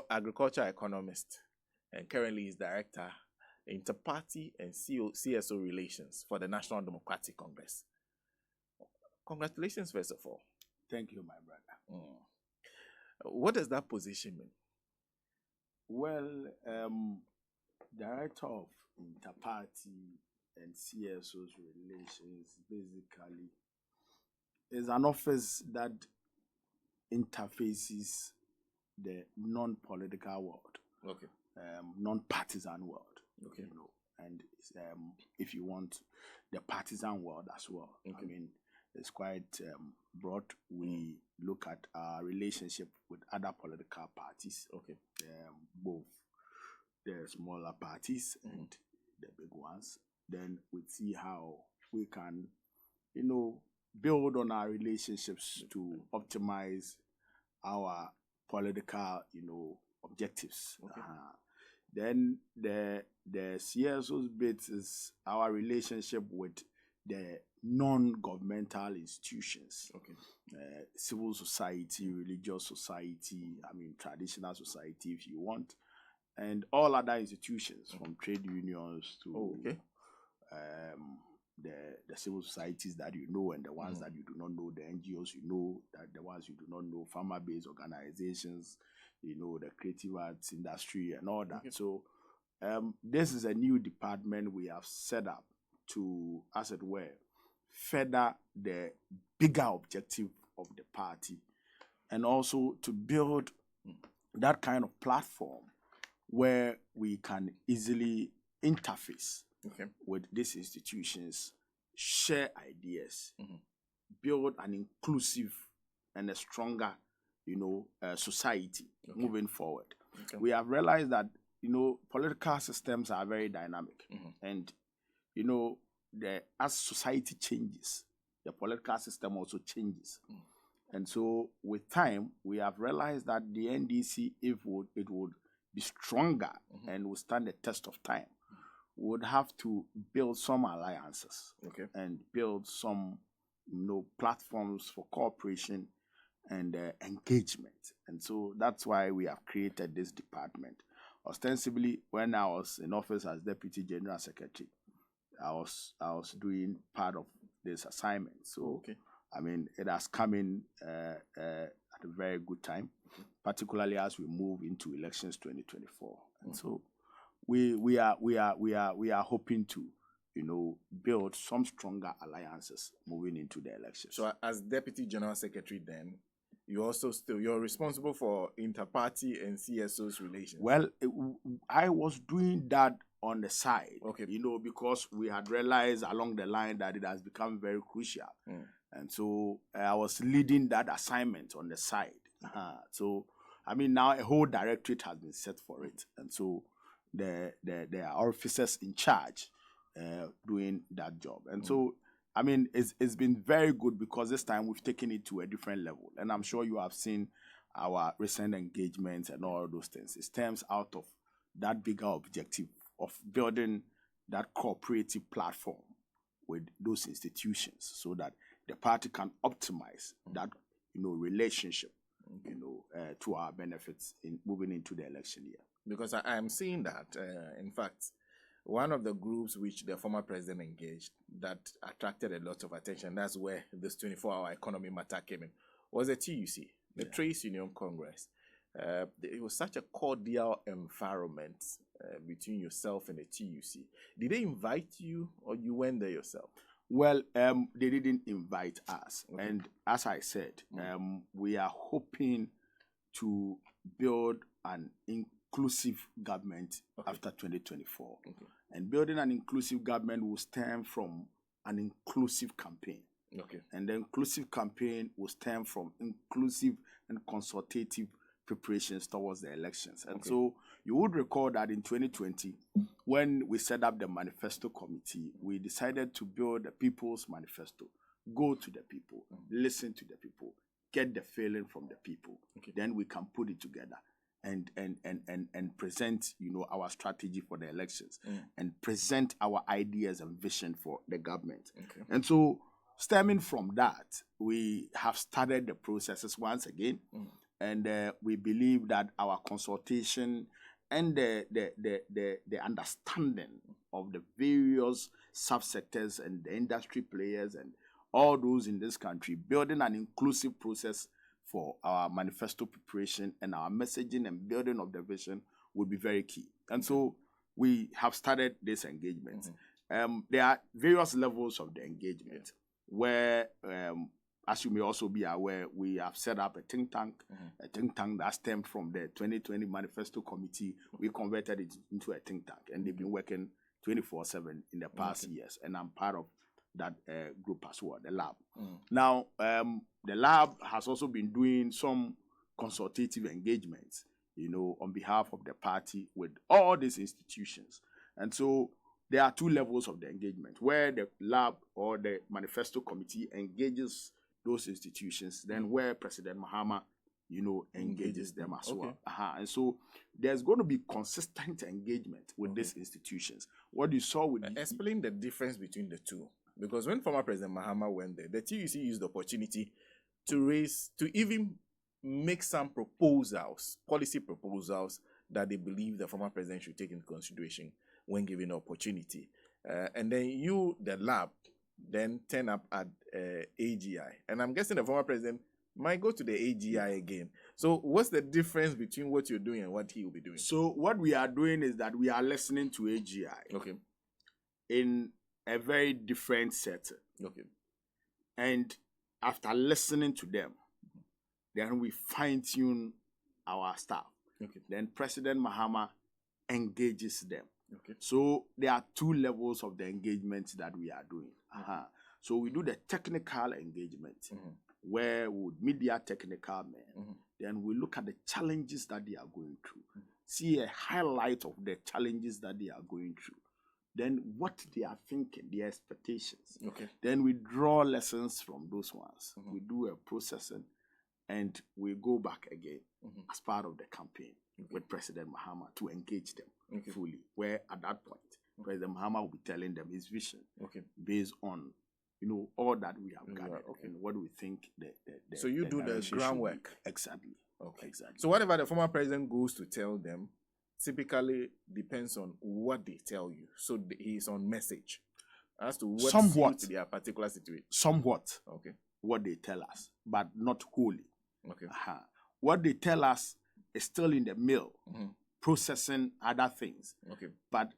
agriculture economist, and currently is director, Interparty and CSO relations for the National Democratic Congress. Congratulations, first of all. Thank you, my brother. What does that position mean? Well, director of Interparty and CSO's relations basically is an office that interfaces the non-political world, Okay. Non-partisan world, Okay. you know, and if you want, the partisan world as well. Okay. I mean, it's quite broad. We look at our relationship with other political parties, Okay. both the smaller parties and the big ones. Then we see how we can, you know, build on our relationships to optimize our political, you know, objectives. Okay. Then the CSO's bit is our relationship with the non-governmental institutions, Okay. civil society, religious society, I mean traditional society if you want, and all other institutions from trade unions to the civil societies that you know and the ones that you do not know, the NGOs you know, that the ones you do not know, farmer-based organizations, you know, the creative arts industry and all that. Okay. So this is a new department we have set up to, as it were, further the bigger objective of the party and also to build that kind of platform where we can easily interface with these institutions, share ideas, build an inclusive and a stronger, you know, society moving forward. Okay. We have realized that, you know, political systems are very dynamic, and, you know, as society changes, the political system also changes. And so with time, we have realized that the NDC, if it would be stronger and would stand the test of time, would have to build some alliances and build some, you know, platforms for cooperation and engagement. And so that's why we have created this department. Ostensibly, when I was in office as Deputy General Secretary, I was doing part of this assignment. So, I mean, it has come in at a very good time, particularly as we move into elections 2024. And so we are hoping to, you know, build some stronger alliances moving into the elections. So as Deputy General Secretary then, you're responsible for Interparty and CSO's relations? Well, I was doing that on the side, you know, because we had realized along the line that it has become very crucial. And so I was leading that assignment on the side. So, I mean, now a whole directorate has been set for it. And so there are officers in charge doing that job. And so, I mean, it's been very good because this time we've taken it to a different level. And I'm sure you have seen our recent engagements and all those things. It stems out of that bigger objective of building that cooperative platform with those institutions so that the party can optimize that, you know, relationship, you know, to our benefits in moving into the election year. Because I am seeing that, in fact, one of the groups which the former president engaged that attracted a lot of attention, that's where this 24-hour economy matter came in, was the TUC, the Trades Union Congress. It was such a cordial environment between yourself and the TUC. Did they invite you or you went there yourself? Well, they didn't invite us. And as I said, we are hoping to build an inclusive government after 2024. And building an inclusive government will stem from an inclusive campaign. And the inclusive campaign will stem from inclusive and consultative preparations towards the elections. And so you would recall that in 2020, when we set up the manifesto committee, we decided to build a people's manifesto, go to the people, listen to the people, get the feeling from the people. Then we can put it together and present, you know, our strategy for the elections and present our ideas and vision for the government. And so stemming from that, we have started the processes once again. And we believe that our consultation and the understanding of the various subsectors and the industry players and all those in this country, building an inclusive process for our manifesto preparation and our messaging and building of the vision would be very key. And so we have started this engagement. There are various levels of the engagement where, as you may also be aware, we have set up a think tank that stemmed from the 2020 Manifesto Committee. We converted it into a think tank, and they've been working 24/7 in the past years, and I'm part of that group as well, the lab. Now, the lab has also been doing some consultative engagements, on behalf of the party with all these institutions. And so there are two levels of the engagement, where the lab or the Manifesto Committee engages those institutions, then where President Mahama, engages them as well. And so there's going to be consistent engagement with these institutions. What you saw with explain the difference between the two, because when former President Mahama went there, the TUC used the opportunity to even make some proposals, policy proposals that they believe the former president should take into consideration when given the opportunity. And then you, the lab, then turn up at AGI. And I'm guessing the former president might go to the AGI again. So what's the difference between what you're doing and what he will be doing? So what we are doing is that we are listening to AGI in a very different setting. And after listening to them, then we fine-tune our staff. Then President Mahama engages them. So there are two levels of the engagement that we are doing. So we do the technical engagement, where we would meet their technical men. Then we look at the challenges that they are going through, see a highlight of the challenges that they are going through, then what they are thinking, their expectations. Then we draw lessons from those ones. We do a processing, and we go back again as part of the campaign with President Mahama to engage them fully, where at that point, President Mahama will be telling them his vision based on, all that we have gathered and what we think so you do the groundwork. Exactly. Exactly. So whatever the former president goes to tell them, typically depends on what they tell you. So he's on message as to what suits their particular situation. Somewhat. What they tell us, but not wholly. What they tell us is still in the mill, processing other things. But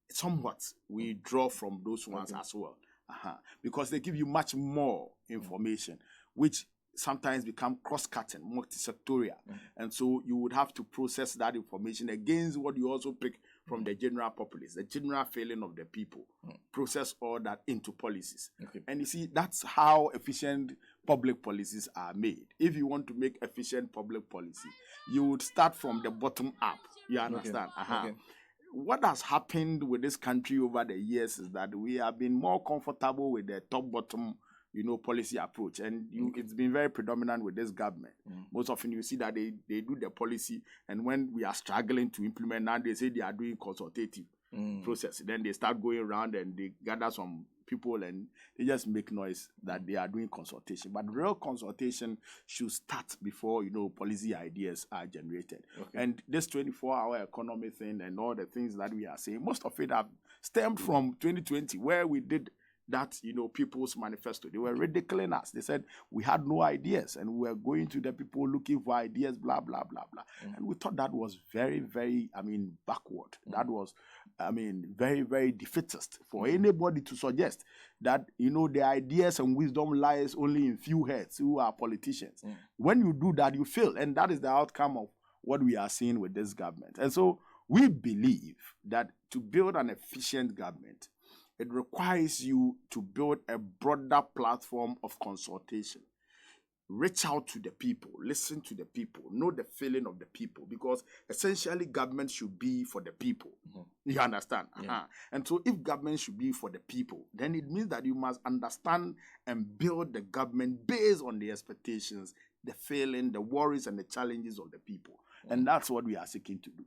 somewhat we draw from those ones as well. Because they give you much more information, which sometimes become cross-cutting, multi-sectorial. And so you would have to process that information against what you also pick from the general populace, the general feeling of the people, process all that into policies. And you see, that's how efficient public policies are made. If you want to make efficient public policy, you would start from the bottom up. You understand? What has happened with this country over the years is that we have been more comfortable with the top-bottom, policy approach. And it's been very predominant with this government. Most often you see that they do the policy, and when we are struggling to implement now, they say they are doing consultative process. Then they start going around and they gather some people and they just make noise that they are doing consultation. But real consultation should start before, policy ideas are generated. And this 24-hour economy thing and all the things that we are saying, most of it have stemmed from 2020, where we did that, people's manifesto. They were ridiculing us. They said we had no ideas and we were going to the people looking for ideas, blah, blah, blah, blah. And we thought that was very, very, backward. That was, very, very defeatist for anybody to suggest that, the ideas and wisdom lies only in few heads who are politicians. When you do that, you fail. And that is the outcome of what we are seeing with this government. And so we believe that to build an efficient government, it requires you to build a broader platform of consultation. Reach out to the people, listen to the people, know the feeling of the people, because essentially government should be for the people. You understand? And so if government should be for the people, then it means that you must understand and build the government based on the expectations, the feeling, the worries, and the challenges of the people. And that's what we are seeking to do.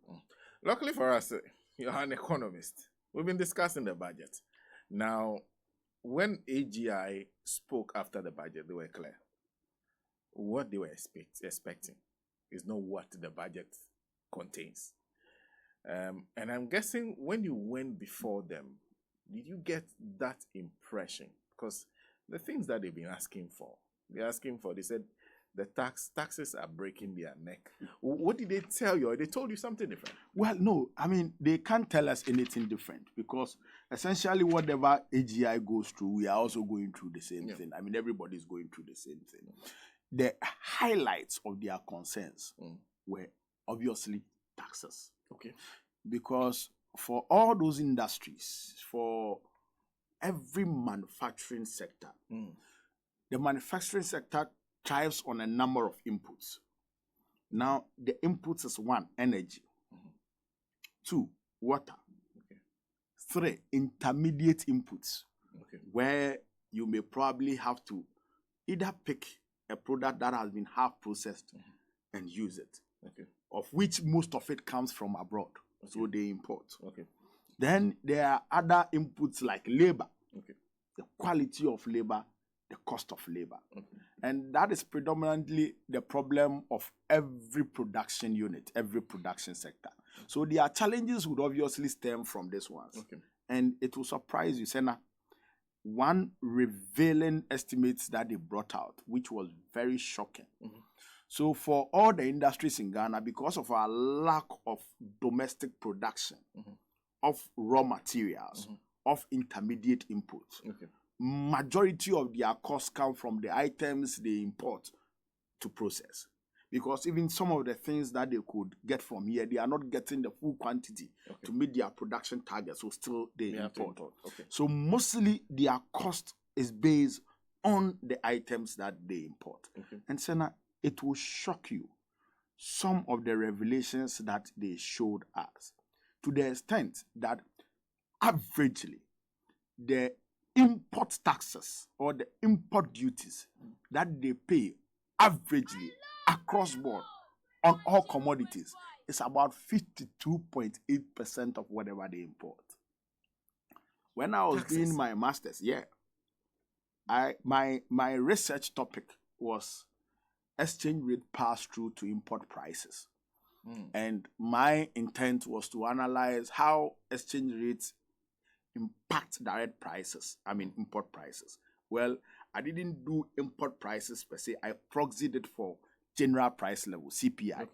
Luckily for us, you're an economist. We've been discussing the budget. Now, when AGI spoke after the budget, they were clear. what they were expecting is not what the budget contains. And I'm guessing when you went before them, did you get that impression? Because the things that they've been asking for, they said the taxes are breaking their neck. What did they tell you? Or they told you something different? Well, no, I mean, they can't tell us anything different because essentially whatever AGI goes through, we are also going through the same thing. I mean, everybody's going through the same thing. The highlights of their concerns were obviously taxes. Okay. Because for all those industries, for every manufacturing sector, the manufacturing sector thrives on a number of inputs. Now, the inputs is 1, energy. 2, water. 3, intermediate inputs, where you may probably have to either pick a product that has been half processed and use it, of which most of it comes from abroad, so they import. Then there are other inputs like labor, the quality of labor, the cost of labor. And that is predominantly the problem of every production unit, every production sector. So their challenges would obviously stem from this ones. And it will surprise you, Sena. One revealing estimates that they brought out, which was very shocking. So for all the industries in Ghana, because of our lack of domestic production, of raw materials, of intermediate inputs, majority of their costs come from the items they import to process. Because even some of the things that they could get from here, they are not getting the full quantity to meet their production targets, so still they import. So mostly their cost is based on the items that they import. And Sena, it will shock you some of the revelations that they showed us, to the extent that averagely the import taxes or the import duties that they pay averagely across board on all commodities is about 52.8% of whatever they import. When I was doing my master's, my research topic was exchange rate pass-through to import prices. And my intent was to analyze how exchange rates impact direct prices, import prices. Well, I didn't do import prices per se. I proxied it for general price level, CPI.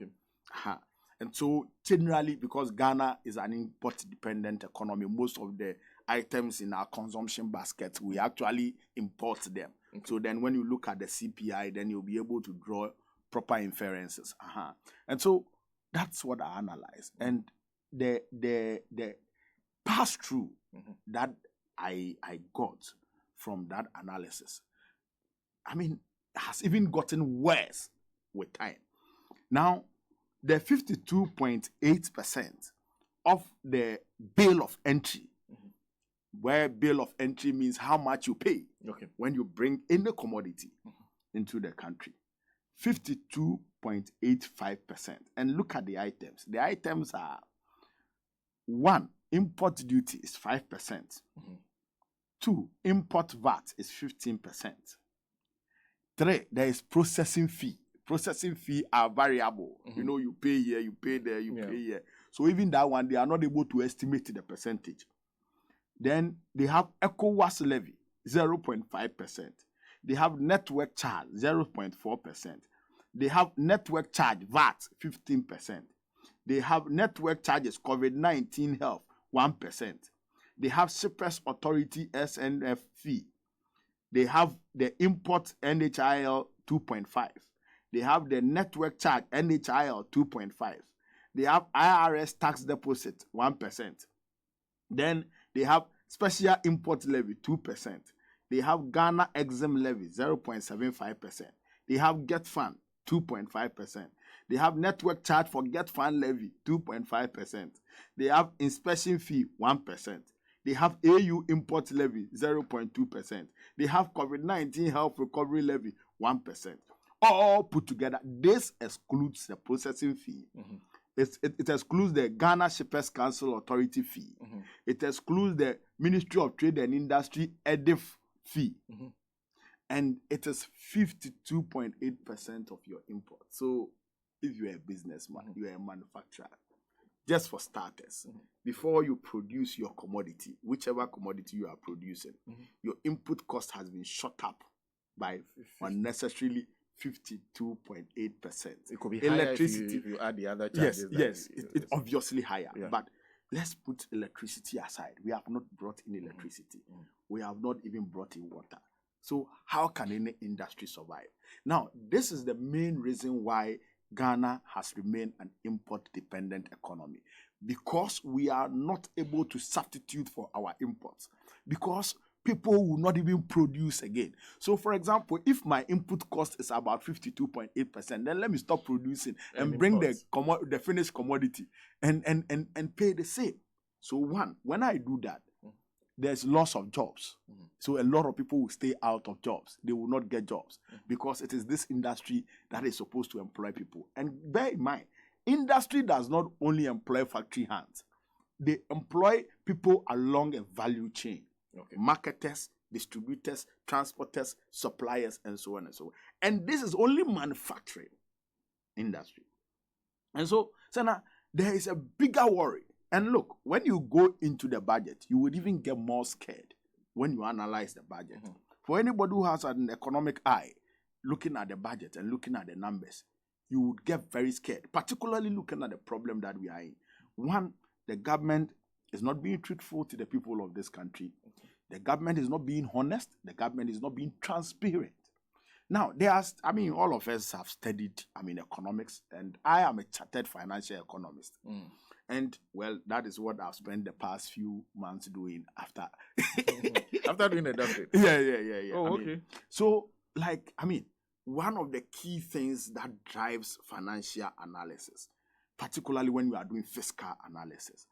And so generally, because Ghana is an import-dependent economy, most of the items in our consumption basket, we actually import them. So then when you look at the CPI, then you'll be able to draw proper inferences. And so that's what I analyzed. And the pass-through that I got from that analysis, has even gotten worse with time. Now, the 52.8% of the bill of entry, where bill of entry means how much you pay when you bring any commodity into the country, 52.85%. And look at the items. The items are: 1, import duty is 5%. 2, import VAT is 15%. 3, there is processing fee. Processing fee are variable. You pay here, you pay there, you pay here. So even that one, they are not able to estimate the percentage. Then they have ECOWAS levy, 0.5%. They have network charge, 0.4%. They have network charge, VAT, 15%. They have network charges, COVID-19 health, 1%. They have Cyprus Authority SNF fee. They have the import NHIL, 2.5. They have the network charge NHIL, 2.5. They have IRS tax deposit, 1%. Then they have special import levy, 2%. They have Ghana Exim levy, 0.75%. They have Get Fund, 2.5%. They have network charge for Get Fund levy, 2.5%. They have inspection fee, 1%. They have AU import levy, 0.2%. They have COVID-19 health recovery levy, 1%. All put together, this excludes the processing fee. It excludes the Ghana Shippers Council Authority fee. It excludes the Ministry of Trade and Industry EDIF fee. and it is 52.8% of your import. So if you're a businessman, you're a manufacturer, just for starters, before you produce your commodity, whichever commodity you are producing, your input cost has been shot up by unnecessarily 52.8%. It could be higher if you add the other charges. Yes, it's obviously higher. Yeah. But let's put electricity aside. We have not brought in electricity. We have not even brought in water. So how can any industry survive? Now, this is the main reason why Ghana has remained an import-dependent economy, because we are not able to substitute for our imports, because people will not even produce again. So, for example, if my input cost is about 52.8%, then let me stop producing and bring the finished commodity and pay the same. So, when I do that, there's loss of jobs. So a lot of people will stay out of jobs. They will not get jobs because it is this industry that is supposed to employ people. And bear in mind, industry does not only employ factory hands. They employ people along a value chain. Marketers, distributors, transporters, suppliers, and so on and so on. And this is only manufacturing industry. And so, Sena, there is a bigger worry. And look, when you go into the budget, you would even get more scared when you analyze the budget. For anybody who has an economic eye, looking at the budget and looking at the numbers, you would get very scared, particularly looking at the problem that we are in. One, the government is not being truthful to the people of this country. The government is not being honest. The government is not being transparent. Now, all of us have studied, economics, and I am a chartered financial economist. And, well, that is what I've spent the past few months doing after. After doing the doctorate? Yeah. Oh, okay. So, one of the key things that drives financial analysis, particularly when you are doing fiscal analysis,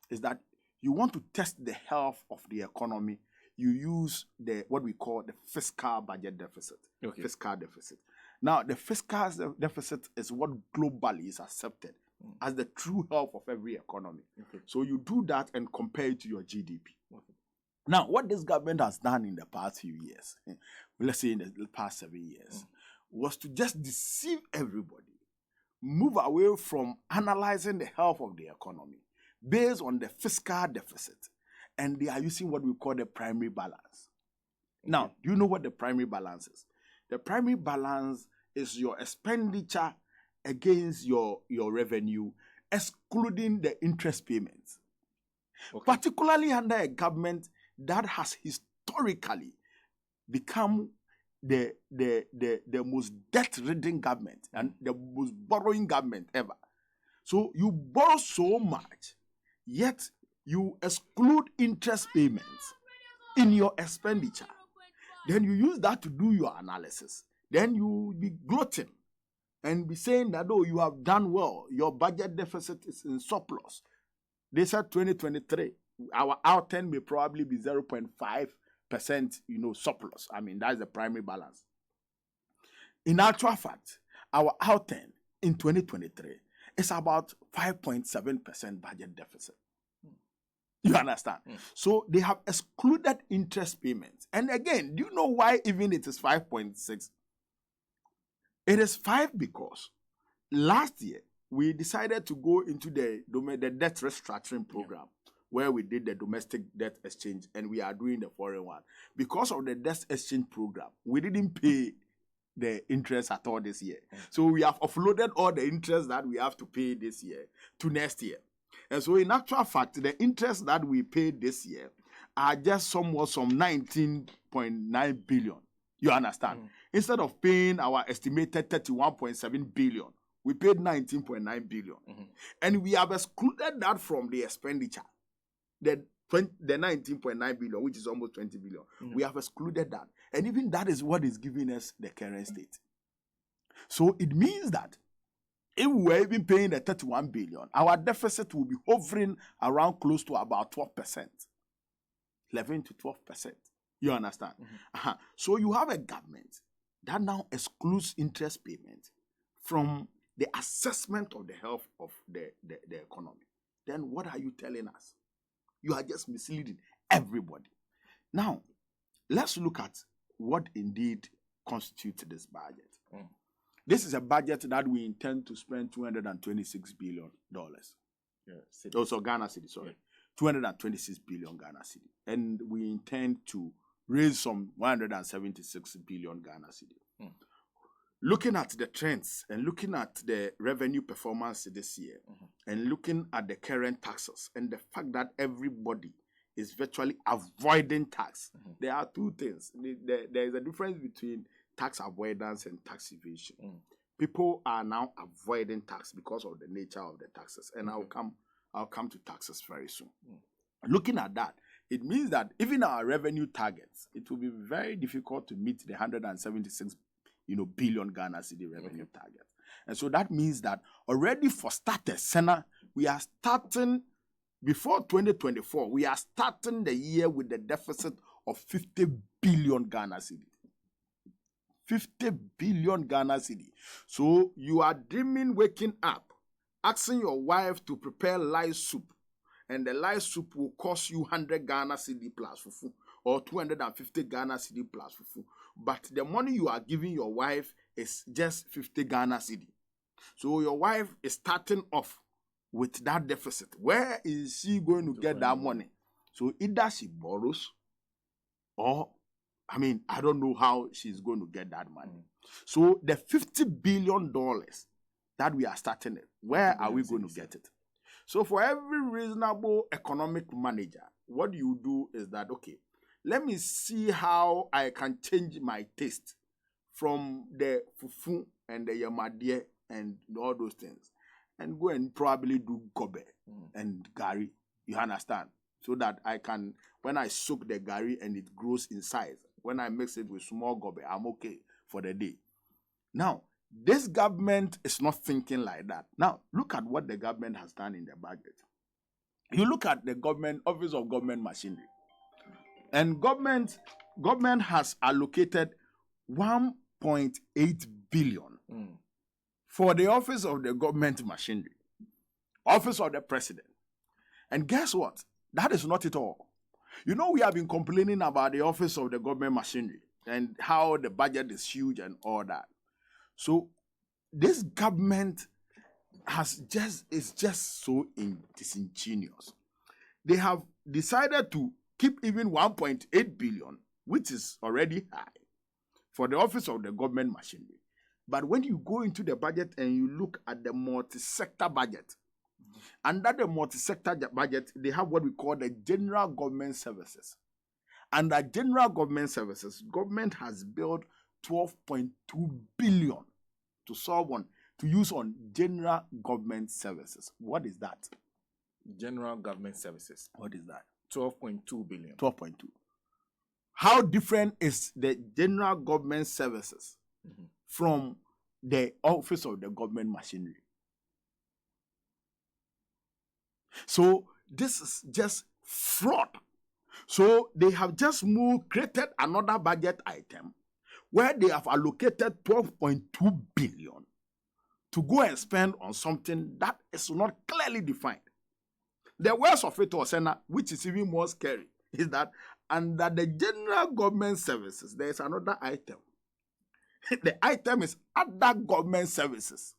is that you want to test the health of the economy. You use what we call the fiscal budget deficit. Fiscal deficit. Now, the fiscal deficit is what globally is accepted as the true health of every economy. So you do that and compare it to your GDP. Now, what this government has done in the past few years, let's say in the past 7 years, was to just deceive everybody, move away from analyzing the health of the economy based on the fiscal deficit. And they are using what we call the primary balance. Now, do you know what the primary balance is? The primary balance is your expenditure against your revenue, excluding the interest payments. Particularly under a government that has historically become the most debt-ridden government and the most borrowing government ever. So you borrow so much, yet you exclude interest payments in your expenditure. Then you use that to do your analysis. Then you will be gloating and be saying that, you have done well. Your budget deficit is in surplus. They said 2023, our out-10 may probably be 0.5%, surplus. That's the primary balance. In actual fact, our out-10 in 2023 is about 5.7% budget deficit. You understand? So they have excluded interest payments. And again, do you know why even it is 5.6? It is 5 because last year we decided to go into the debt restructuring program where we did the domestic debt exchange and we are doing the foreign one. Because of the debt exchange program, we didn't pay the interest at all this year. So we have offloaded all the interest that we have to pay this year to next year. And so in actual fact, the interest that we paid this year are just somewhat some 19.9 billion. You understand? Instead of paying our estimated 31.7 billion, we paid 19.9 billion. And we have excluded that from the expenditure. The 19.9 billion, which is almost 20 billion. We have excluded that. And even that is what is giving us the current state. So it means that if we were even paying the 31 billion, our deficit will be hovering around close to about 12%. 11 to 12%. You understand? So you have a government that now excludes interest payment from the assessment of the health of the economy. Then what are you telling us? You are just misleading everybody. Now, let's look at what indeed constitutes this budget. This is a budget that we intend to spend $226 billion. Also Ghana City, sorry. Yeah. 226 billion Ghana City. And we intend to raise some 176 billion Ghana City. Looking at the trends and looking at the revenue performance this year and looking at the current taxes and the fact that everybody is virtually avoiding tax, there are two things. There is a difference between tax avoidance and tax evasion. People are now avoiding tax because of the nature of the taxes. And I'll come to taxes very soon. Looking at that, it means that even our revenue targets, it will be very difficult to meet the 176 billion Ghana City revenue target. And so that means that already for starters, Sena, we are starting, before 2024, we are starting the year with a deficit of 50 billion Ghana City. 50 billion Ghana City. So you are dreaming, waking up, asking your wife to prepare lice soup, and the lice soup will cost you 100 Ghana City plus fufu, or 250 Ghana City plus fufu. But the money you are giving your wife is just 50 Ghana City. So your wife is starting off with that deficit. Where is she going to get that money? So either she borrows, or I don't know how she's going to get that money. So the $50 billion that we are starting it, where are we going to get it? So for every reasonable economic manager, what you do is that, okay, let me see how I can change my taste from the fufu and the yamadie and all those things, and go and probably do gobe and gari. You understand? So that I can, when I soak the gari and it grows in size, when I mix it with small gobe, I'm okay for the day. Now, this government is not thinking like that. Now, look at what the government has done in the budget. You look at the government, Office of Government Machinery. And government has allocated 1.8 billion for the Office of the Government Machinery, Office of the President. And guess what? That is not it all. We have been complaining about the Office of the Government Machinery and how the budget is huge and all that. So this government is just so disingenuous. They have decided to keep even 1.8 billion, which is already high, for the Office of the Government Machinery. But when you go into the budget and you look at the multi-sector budget, under the multi-sector budget, they have what we call the General Government Services. Under General Government Services, government has built 12.2 billion to use on General Government Services. What is that? General Government Services. What is that? 12.2 billion. 12.2. How different is the General Government Services from the Office of the Government Machinery? So this is just fraud. So they have just created another budget item where they have allocated 12.2 billion to go and spend on something that is not clearly defined. The worst of it, Sena, which is even more scary, is that under the General Government Services, there is another item. The item is other government services.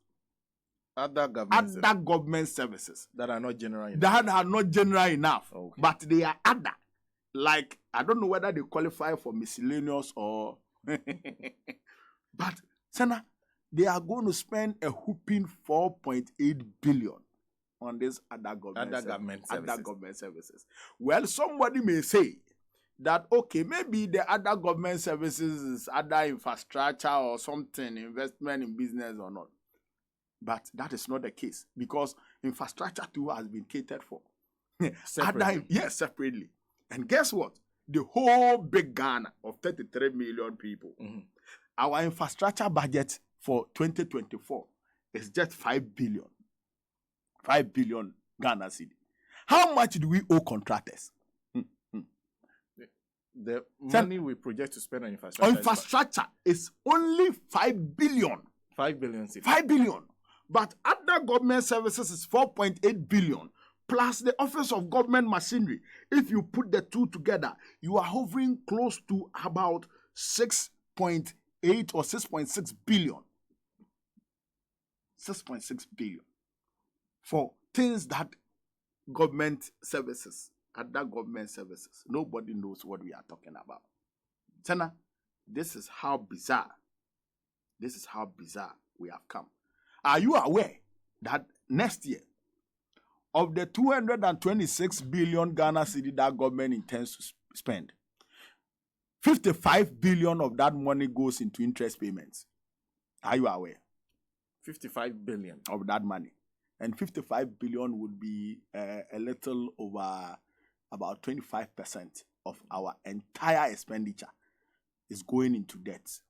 Other government services that are not general enough. That are not general enough, okay. But they are other. Like, I don't know whether they qualify for miscellaneous or... But, Sena, they are going to spend a whooping 4.8 billion on this other government services. Well, somebody may say that, okay, maybe the other government services is other infrastructure or something, investment in business or not. But that is not the case, because infrastructure too has been catered for. Separately. Separately. And guess what? The whole big Ghana of 33 million people, our infrastructure budget for 2024 is just 5 billion. 5 billion Ghana cedi. How much do we owe contractors? The money we project to spend on infrastructure is only 5 billion. 5 billion cedi. 5 billion. But other government services is 4.8 billion. Plus the Office of Government Machinery. If you put the two together, you are hovering close to about 6.8 or 6.6 billion. 6.6 billion for things that government services, other government services. Nobody knows what we are talking about. Sena, this is how bizarre we have come. Are you aware that next year, of the 226 billion Ghana cedi that government intends to spend, 55 billion of that money goes into interest payments? Are you aware? 55 billion of that money. And 55 billion would be a little over about 25% of our entire expenditure is going into debt.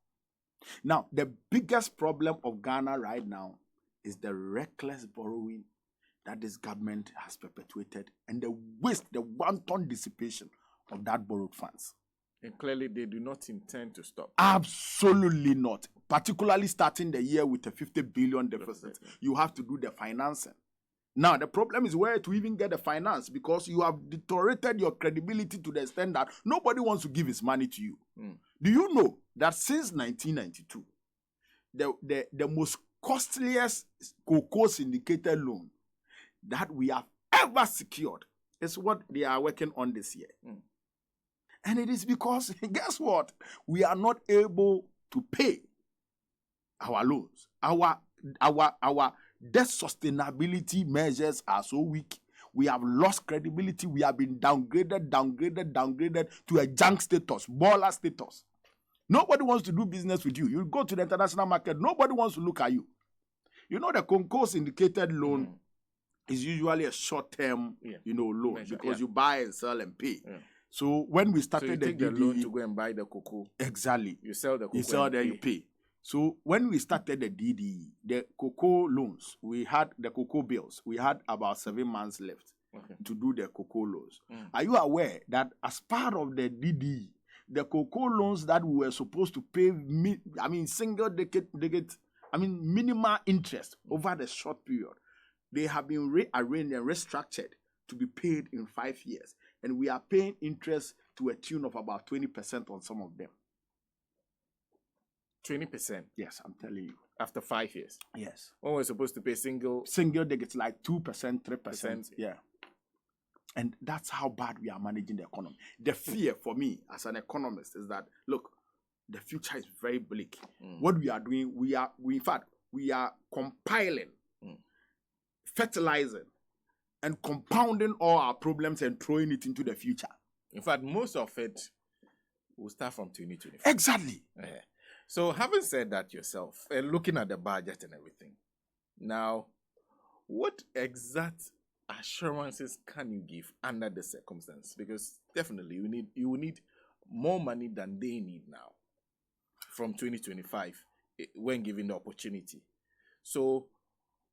Now, the biggest problem of Ghana right now is the reckless borrowing that this government has perpetuated and the waste, the wanton dissipation of that borrowed funds. And clearly they do not intend to stop. Absolutely not. Particularly starting the year with a 50 billion deficit. You have to do the financing. Now, the problem is where to even get the finance, because you have deteriorated your credibility to the extent that nobody wants to give his money to you. Do you know that since 1992, the most costliest cocoa syndicated loan that we have ever secured is what they are working on this year? And it is because, guess what? We are not able to pay our loans. Our debt sustainability measures are so weak. We have lost credibility. We have been downgraded to a junk status, baller status. Nobody wants to do business with you. You go to the international market, nobody wants to look at you. You know, the concourse indicated loan is usually a short-term, loan, because you buy and sell and pay. So when we started the DDE, loan to go and buy the cocoa. Exactly. You sell the cocoa. You sell there, you pay. So when we started the DDE, the cocoa loans, we had the cocoa bills. We had about 7 months left to do the cocoa loans. Are you aware that as part of the DDE, the cocoa loans that we were supposed to pay, single decade, minimal interest over the short period, they have been rearranged and restructured to be paid in 5 years. And we are paying interest to a tune of about 20% on some of them. 20%? Yes, I'm telling you. After 5 years? Yes. When we're supposed to pay single digits, like 2%, 3%. Yeah. And that's how bad we are managing the economy. The fear for me as an economist is that, look, the future is very bleak. What we are doing, we are compiling, fertilizing, and compounding all our problems and throwing it into the future. In fact, most of it will start from 2025. Exactly. So having said that yourself, and looking at the budget and everything, now, what exact assurances can you give under the circumstance? Because definitely you will need more money than they need now from 2025 when given the opportunity. So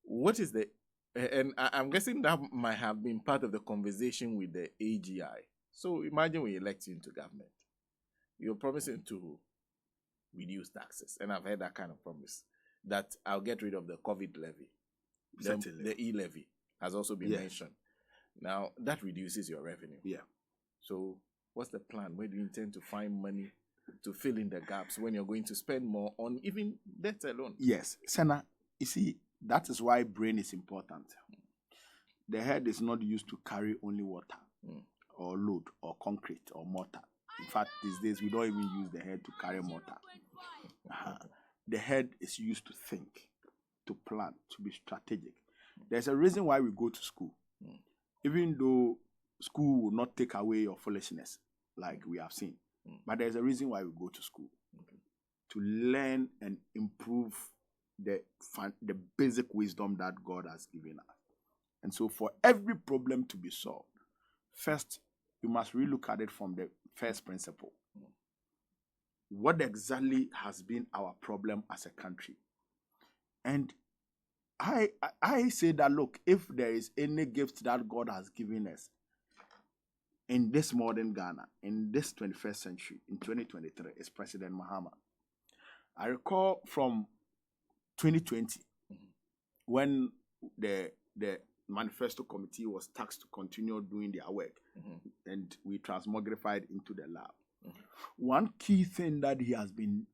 what is the... And I'm guessing that might have been part of the conversation with the AGI. So imagine we elect you into government. You're promising to reduce taxes. And I've heard that kind of promise. That I'll get rid of the COVID levy. The e-levy has also been mentioned. Now, that reduces your revenue. Yeah. So what's the plan? Where do you intend to find money to fill in the gaps when you're going to spend more on even debt alone? Yes. Sena, you see, that is why brain is important. The head is not used to carry only water or load or concrete or mortar. In fact, these days we don't even use the head to carry mortar. The head is used to think, to plan, to be strategic. There's a reason why we go to school. Even though school will not take away your foolishness, like we have seen. But there's a reason why we go to school. To learn and improve the basic wisdom that God has given us. And so for every problem to be solved, first, you must really look at it from the first principle. What exactly has been our problem as a country? And I say that, look, if there is any gift that God has given us in this modern Ghana, in this 21st century, in 2023, it's President Mahama. I recall from 2020, when the manifesto committee was tasked to continue doing their work, and we transmogrified into the lab. One key thing that he has been,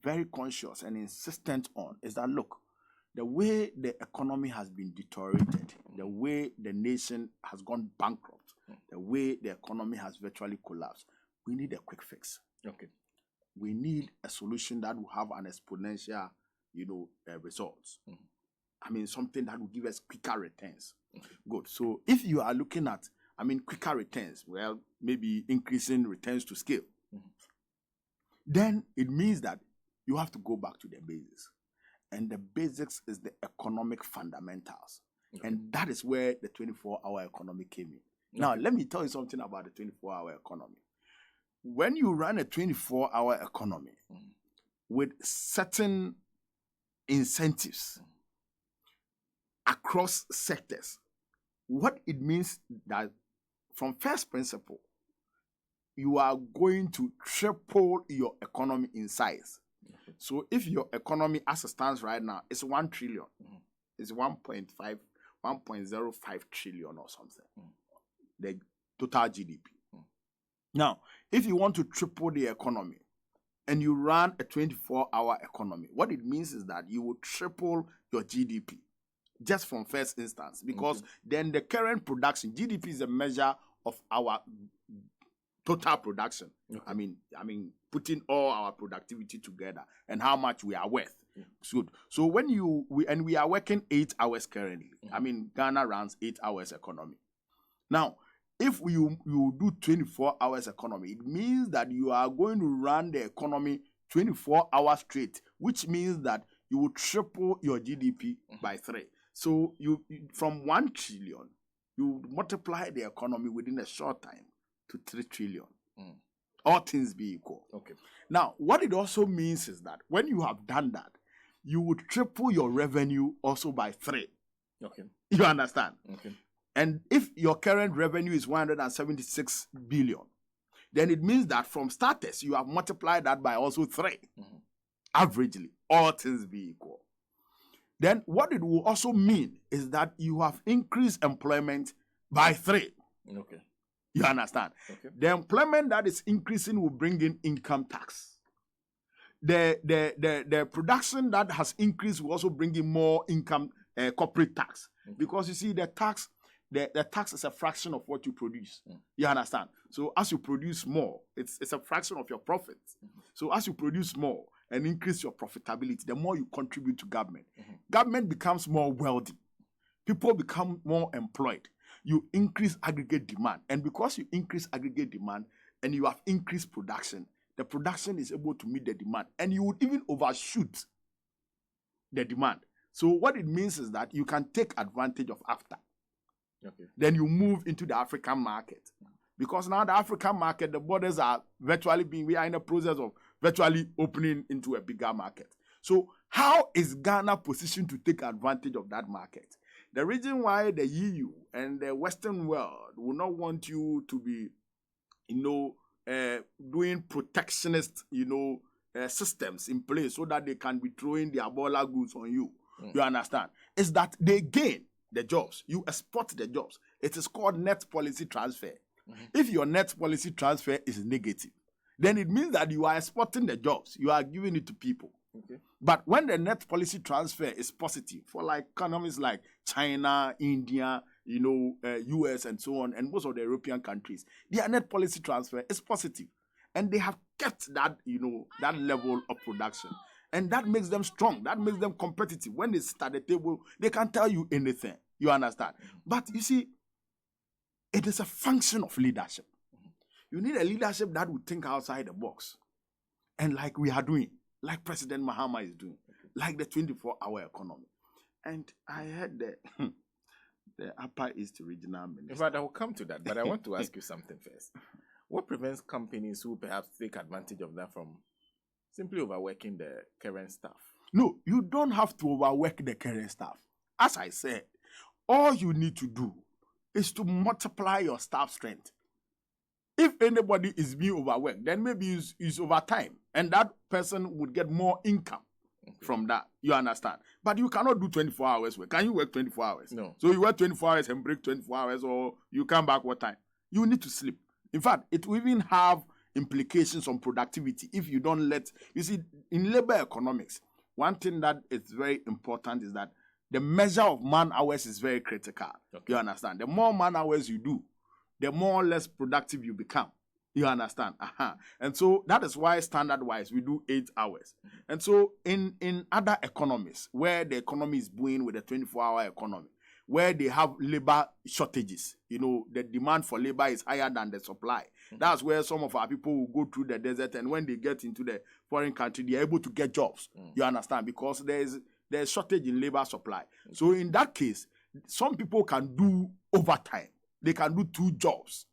very conscious and insistent on is that, look, the way the economy has been deteriorated, the way the nation has gone bankrupt, the way the economy has virtually collapsed, we need a quick fix. Okay. We need a solution that will have an exponential, results. I mean, something that will give us quicker returns. Good. So if you are looking at, quicker returns, well, maybe increasing returns to scale, then it means that you have to go back to the basics. And the basics is the economic fundamentals. And that is where the 24-hour economy came in. Now, let me tell you something about the 24-hour economy. When you run a 24-hour economy with certain incentives across sectors, what it means that from first principle, you are going to triple your economy in size. So if your economy as it stands right now is 1 trillion, it's 1.05 trillion or something, the total GDP. Now, if you want to triple the economy and you run a 24-hour economy, what it means is that you will triple your GDP just from first instance, because then the current production, GDP is a measure of our total production. I mean, putting all our productivity together and how much we are worth. Good. So when we are working 8 hours currently. Ghana runs 8 hours economy. Now, if you do 24 hours economy, it means that you are going to run the economy 24 hours straight, which means that you will triple your GDP by 3. So you from 1 trillion, you multiply the economy within a short time to 3 trillion. All things be equal. Okay. Now, what it also means is that when you have done that, you would triple your revenue also by 3. Okay. You understand? Okay. And if your current revenue is 176 billion, then it means that from starters, you have multiplied that by also 3. Averagely, all things be equal. Then what it will also mean is that you have increased employment by 3. Okay. You understand? Okay. The employment that is increasing will bring in income tax. The production that has increased will also bring in more income, corporate tax. Because you see, the tax is a fraction of what you produce. You understand? So as you produce more, it's a fraction of your profits. So as you produce more and increase your profitability, the more you contribute to government. Government becomes more wealthy. People become more employed. You increase aggregate demand. And because you increase aggregate demand and you have increased production, the production is able to meet the demand. And you would even overshoot the demand. So what it means is that you can take advantage of after. Okay. Then you move into the African market. Because now the African market, the borders are we are in the process of virtually opening into a bigger market. So how is Ghana positioned to take advantage of that market? The reason why the EU and the Western world will not want you to be, doing protectionist, systems in place so that they can be throwing their Ebola goods on you. You understand? Is that they gain the jobs. You export the jobs. It is called net policy transfer. If your net policy transfer is negative, then it means that you are exporting the jobs. You are giving it to people. Okay. But when the net policy transfer is positive for like economies like China, India, US and so on, and most of the European countries, their net policy transfer is positive. And they have kept that, that level of production. And that makes them strong. That makes them competitive. When they sit at the table, they can tell you anything. You understand? But you see, it is a function of leadership. You need a leadership that will think outside the box. And like we are doing, like President Mahama is doing, like the 24-hour economy. And I heard the Upper East Regional Minister. In fact, I will come to that, but I want to ask you something first. What prevents companies who perhaps take advantage of that from simply overworking the current staff? No, you don't have to overwork the current staff. As I said, all you need to do is to multiply your staff strength. If anybody is being overworked, then maybe it's overtime, and that person would get more income from that. You understand? But you cannot do 24 hours work. Can you work 24 hours? No. So you work 24 hours and break 24 hours, or you come back what time? You need to sleep. In fact, it will even have implications on productivity if you don't let, you see, in labor economics, one thing that is very important is that the measure of man hours is very critical. Okay. You understand? The more man hours you do, the more or less productive you become. You understand? And so that is why standard-wise we do 8 hours. And so in other economies where the economy is booming with a 24-hour economy, where they have labor shortages, the demand for labor is higher than the supply. That's where some of our people will go through the desert, and when they get into the foreign country, they are able to get jobs. You understand? Because there's shortage in labor supply. So in that case, some people can do overtime. They can do 2 jobs.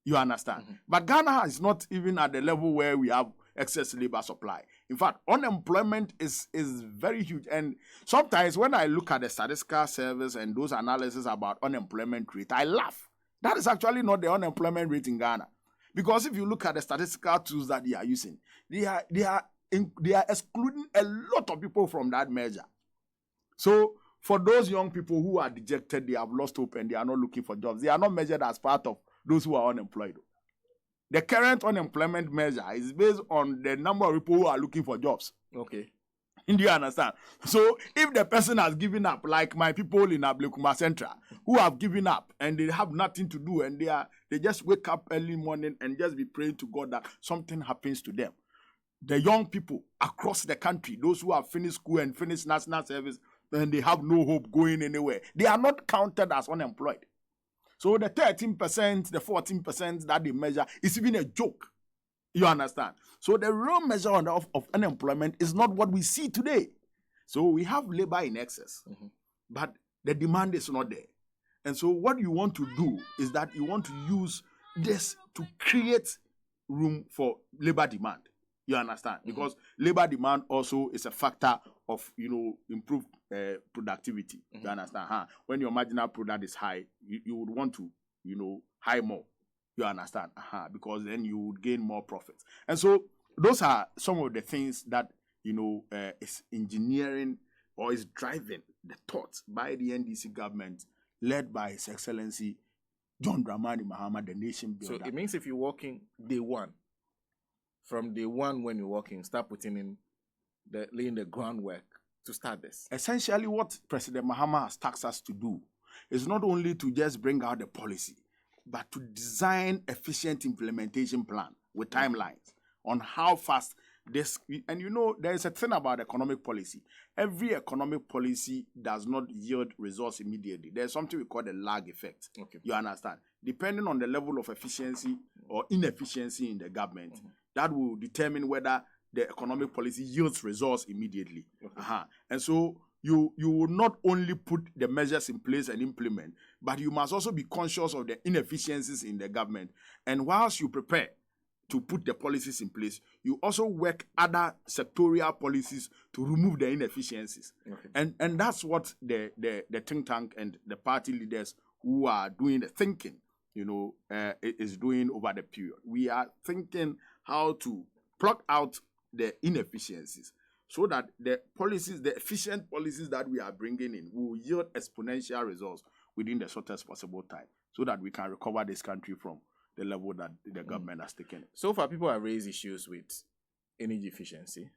You understand? But Ghana is not even at the level where we have excess labor supply. In fact, unemployment is very huge. And sometimes when I look at the statistical service and those analysis about unemployment rate, I laugh. That is actually not the unemployment rate in Ghana. Because if you look at the statistical tools that they are using, they are excluding a lot of people from that measure. So for those young people who are dejected, they have lost hope and they are not looking for jobs, they are not measured as part of those who are unemployed. The current unemployment measure is based on the number of people who are looking for jobs. Okay. Do you understand? So if the person has given up, like my people in Ablekuma Central, who have given up and they have nothing to do, and they just wake up early morning and just be praying to God that something happens to them. The young people across the country, those who have finished school and finished national service, and they have no hope going anywhere, they are not counted as unemployed. So the 13%, the 14% that they measure is even a joke. You understand? So the real measure of unemployment is not what we see today. So we have labor in excess, but the demand is not there. And so what you want to do is that you want to use this to create room for labor demand. You understand? Because labor demand also is a factor of, improved productivity. You understand? When your marginal product is high, you would want to, hire more. You understand? Because then you would gain more profits. And so those are some of the things that, is engineering or is driving the thoughts by the NDC government, led by His Excellency John Dramani Mahama, the nation builder. So it means if you're working day one, from day one when you're working, start putting in laying the groundwork to start this. Essentially, what President Mahama has tasked us to do is not only to just bring out the policy, but to design efficient implementation plan with timelines on how fast this, and there is a thing about economic policy. Every economic policy does not yield results immediately. There's something we call the lag effect. Okay. You understand? Depending on the level of efficiency or inefficiency in the government, that will determine whether the economic policy yields results immediately. Okay. And so you will not only put the measures in place and implement, but you must also be conscious of the inefficiencies in the government. And whilst you prepare to put the policies in place, you also work other sectorial policies to remove the inefficiencies. Okay. And that's what the think tank and the party leaders who are doing the thinking, is doing over the period. We are thinking how to pluck out the inefficiencies so that the policies, the efficient policies that we are bringing in will yield exponential results within the shortest possible time so that we can recover this country from the level that the government has taken. So far, people have raised issues with energy efficiency,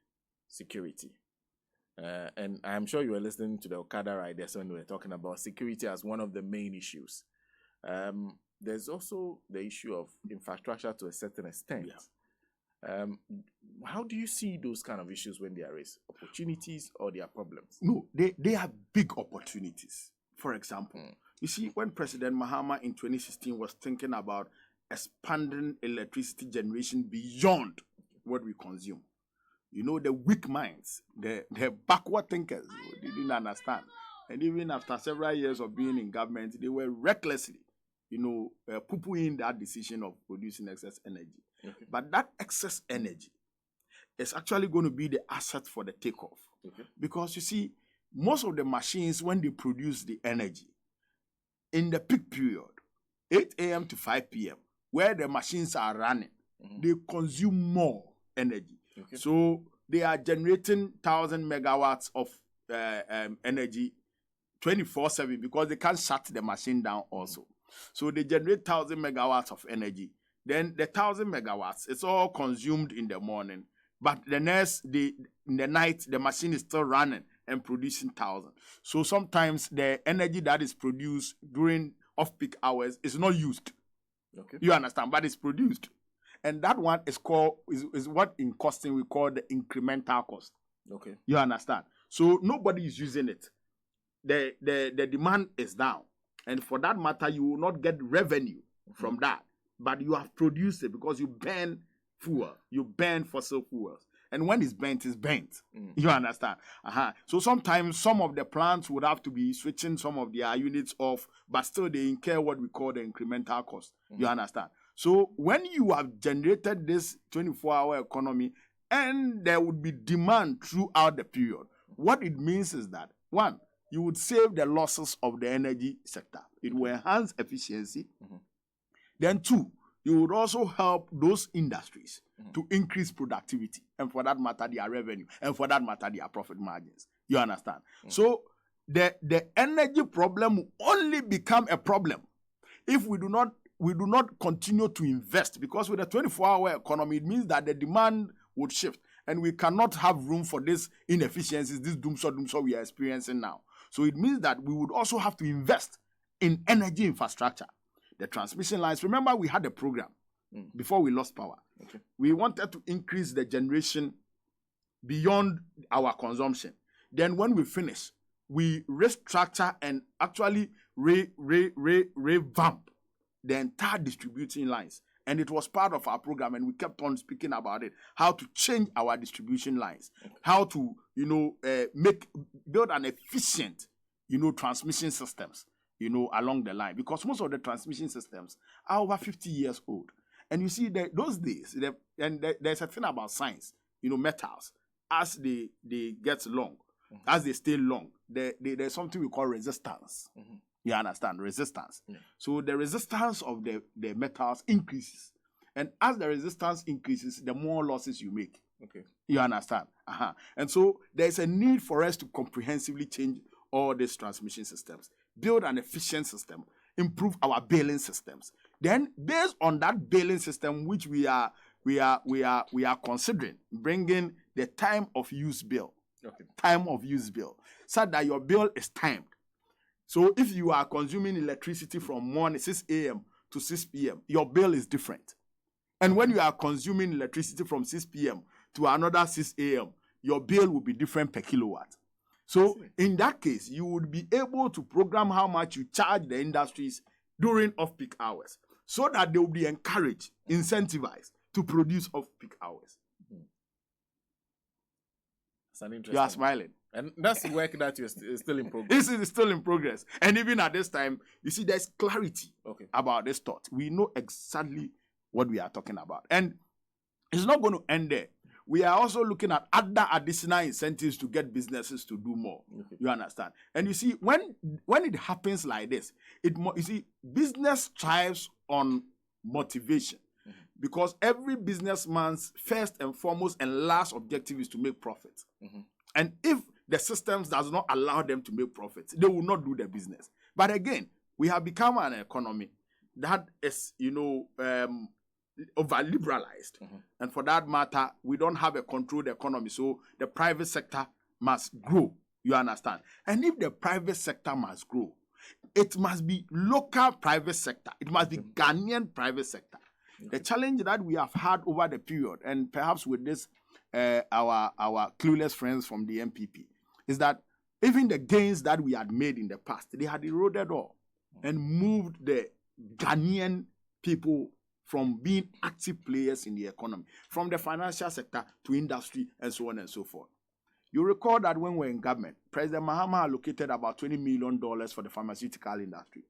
security. And I'm sure you were listening to the Okada riders when we were talking about security as one of the main issues. There's also the issue of infrastructure to a certain extent. Yeah. How do you see those kind of issues when they are raised? Opportunities or they are problems? No, they are big opportunities. For example, you see, when President Mahama in 2016 was thinking about expanding electricity generation beyond what we consume, the weak minds, the backward thinkers, they didn't understand. And even after several years of being in government, they were recklessly, poo-pooing that decision of producing excess energy. Okay. But that excess energy is actually going to be the asset for the takeoff. Okay. Because you see, most of the machines, when they produce the energy, in the peak period, 8 a.m. to 5 p.m., where the machines are running, they consume more energy. Okay. So they are generating 1,000 megawatts of energy 24/7 because they can't shut the machine down also. So they generate 1,000 megawatts of energy Then the 1,000 megawatts, it's all consumed in the morning. But the next day, in the night, the machine is still running and producing 1,000. So sometimes the energy that is produced during off-peak hours is not used. Okay. You understand? But it's produced. And that one is called, is what in costing we call the incremental cost. Okay. You understand? So nobody is using it. The demand is down. And for that matter, you will not get revenue from that. But you have produced it because you burn fuel. You burn fossil fuels. And when it's burnt, it's burnt. You understand? So sometimes some of the plants would have to be switching some of their units off, but still they incur what we call the incremental cost. You understand? So when you have generated this 24-hour economy and there would be demand throughout the period, what it means is that, one, you would save the losses of the energy sector. It will enhance efficiency. Then two, you would also help those industries to increase productivity, and for that matter, their revenue, and for that matter, their profit margins. You understand? So the energy problem will only become a problem if we do not continue to invest, because with a 24-hour economy, it means that the demand would shift, and we cannot have room for these inefficiencies, this doomsaw we are experiencing now. So it means that we would also have to invest in energy infrastructure. The transmission lines, remember we had a program before we lost power. Okay. We wanted to increase the generation beyond our consumption. Then when we finish, we restructure and actually revamp the entire distributing lines. And it was part of our program, and we kept on speaking about it, how to change our distribution lines, how to, build an efficient, transmission systems, along the line. Because most of the transmission systems are over 50 years old. And you see, those days, there's a thing about science, metals, as they get long, as they stay long, there's something we call resistance. You understand? Resistance. So the resistance of the metals increases. And as the resistance increases, the more losses you make. Okay. You understand? And so there's a need for us to comprehensively change all these transmission systems, build an efficient system, improve our billing systems. Then, based on that billing system, which we are considering bringing the time of use bill, so that your bill is timed. So if you are consuming electricity from morning 6 a.m. to 6 p.m., your bill is different. And when you are consuming electricity from 6 p.m. to another 6 a.m., your bill will be different per kilowatt. So in that case, you would be able to program how much you charge the industries during off-peak hours, so that they will be encouraged, incentivized to produce off-peak hours. You are smiling. And that's work that is still in progress. This is still in progress. And even at this time, you see, there's clarity about this thought. We know exactly what we are talking about. And it's not going to end there. We are also looking at other additional incentives to get businesses to do more. You understand? And you see, when it happens like this, you see, business thrives on motivation. Because every businessman's first and foremost and last objective is to make profit. And if the systems does not allow them to make profits, they will not do the business. But again, we have become an economy that is, over-liberalized. And for that matter, we don't have a controlled economy. So the private sector must grow. You understand? And if the private sector must grow, it must be local private sector. It must be Ghanaian private sector. The challenge that we have had over the period, and perhaps with this, our clueless friends from the MPP, is that even the gains that we had made in the past, they had eroded all and moved the Ghanaian people from being active players in the economy, from the financial sector to industry and so on and so forth. You recall that when we were in government, President Mahama allocated about $20 million for the pharmaceutical industry.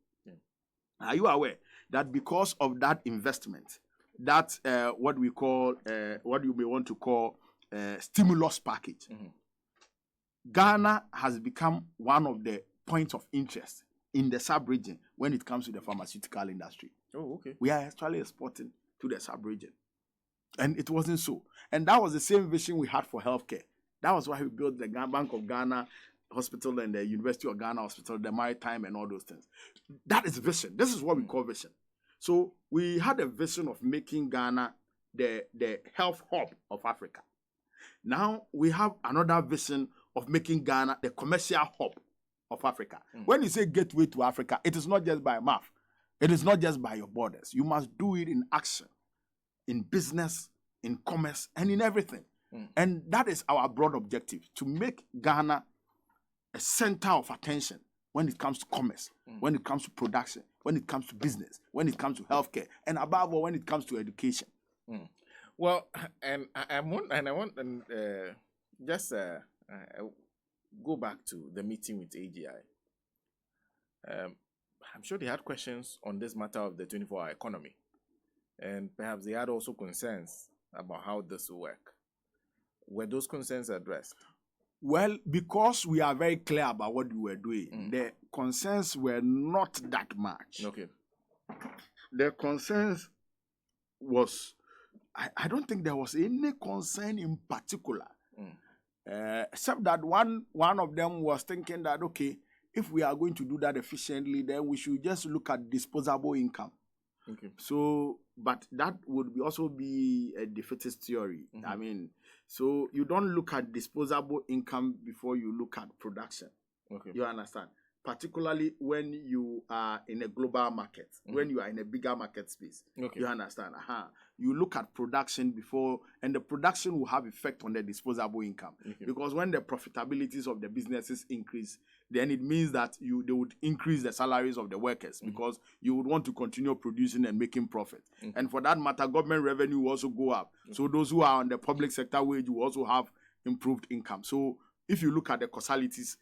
Are you aware that because of that investment, that what we call, what you may want to call stimulus package, Ghana has become one of the points of interest in the sub-region when it comes to the pharmaceutical industry. We are actually exporting to the sub-region. And it wasn't so. And that was the same vision we had for healthcare. That was why we built the Bank of Ghana Hospital and the University of Ghana Hospital, the Maritime and all those things. That is vision. This is what we call vision. So we had a vision of making Ghana the health hub of Africa. Now we have another vision of making Ghana the commercial hub of Africa. When you say gateway to Africa, it is not just by mouth. It is not just by your borders. You must do it in action, in business, in commerce, and in everything. And that is our broad objective, to make Ghana a center of attention when it comes to commerce, when it comes to production, when it comes to business, when it comes to healthcare, and above all, when it comes to education. Well, and I want just go back to the meeting with AGI. I'm sure they had questions on this matter of the 24-hour economy, and perhaps they had also concerns about how this will work. Were those concerns addressed? Well, because we are very clear about what we were doing, the concerns were not that much. Okay. The concerns was, I don't think there was any concern in particular, except that one of them was thinking that, okay, if we are going to do that efficiently, then we should just look at disposable income. Okay. So, but that would also be a defeatist theory. I mean, so you don't look at disposable income before you look at production. Okay. You understand? Particularly when you are in a global market, when you are in a bigger market space. Okay. You understand? You look at production before, and the production will have effect on the disposable income. Okay. Because when the profitabilities of the businesses increase, then it means that they would increase the salaries of the workers, because you would want to continue producing and making profit. And for that matter, government revenue will also go up. So those who are on the public sector wage will also have improved income. So if you look at the causalities